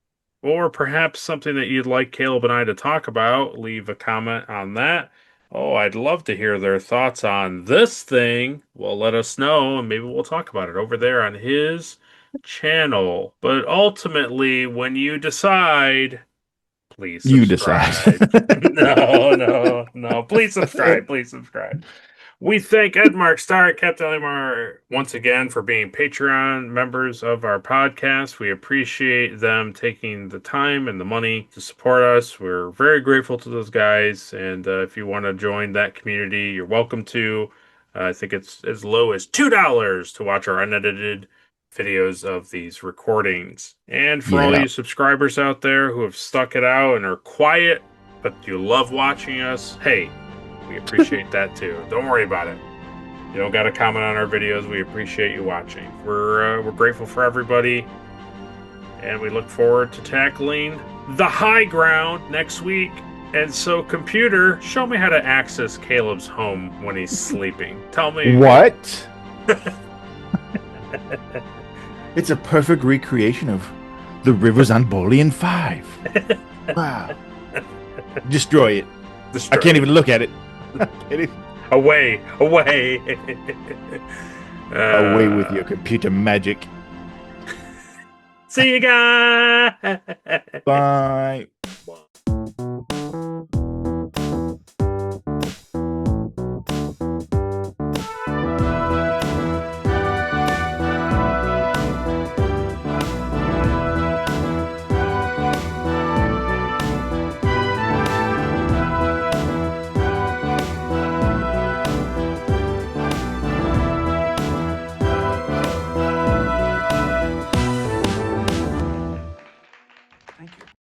or perhaps something that you'd like Caleb and I to talk about. Leave a comment on that. Oh, I'd love to hear their thoughts on this thing. Well, let us know, and maybe we'll talk about it over there on his channel. But ultimately, when you decide, please subscribe. You decide. No. Please subscribe. Please subscribe. We thank Edmark Star and Captain Limar once again for being Patreon members of our podcast. We appreciate them taking the time and the money to support us. We're very grateful to those guys. And if you want to join that community, you're welcome to. I think it's as low as $2 to watch our unedited videos of these recordings. And for all you subscribers out there who have stuck it out and are quiet, but you love watching us, hey, we appreciate that too. Don't worry about it. You don't got to comment on our videos. We appreciate you watching. We're grateful for everybody, and we look forward to tackling the high ground next week. And so, computer, show me how to access Caleb's home when he's sleeping. Tell me what. It's a perfect recreation of the Rivers on Bolian 5. Wow. Destroy it. I can't even look at it. Away. Away with your computer magic. See you guys. Bye.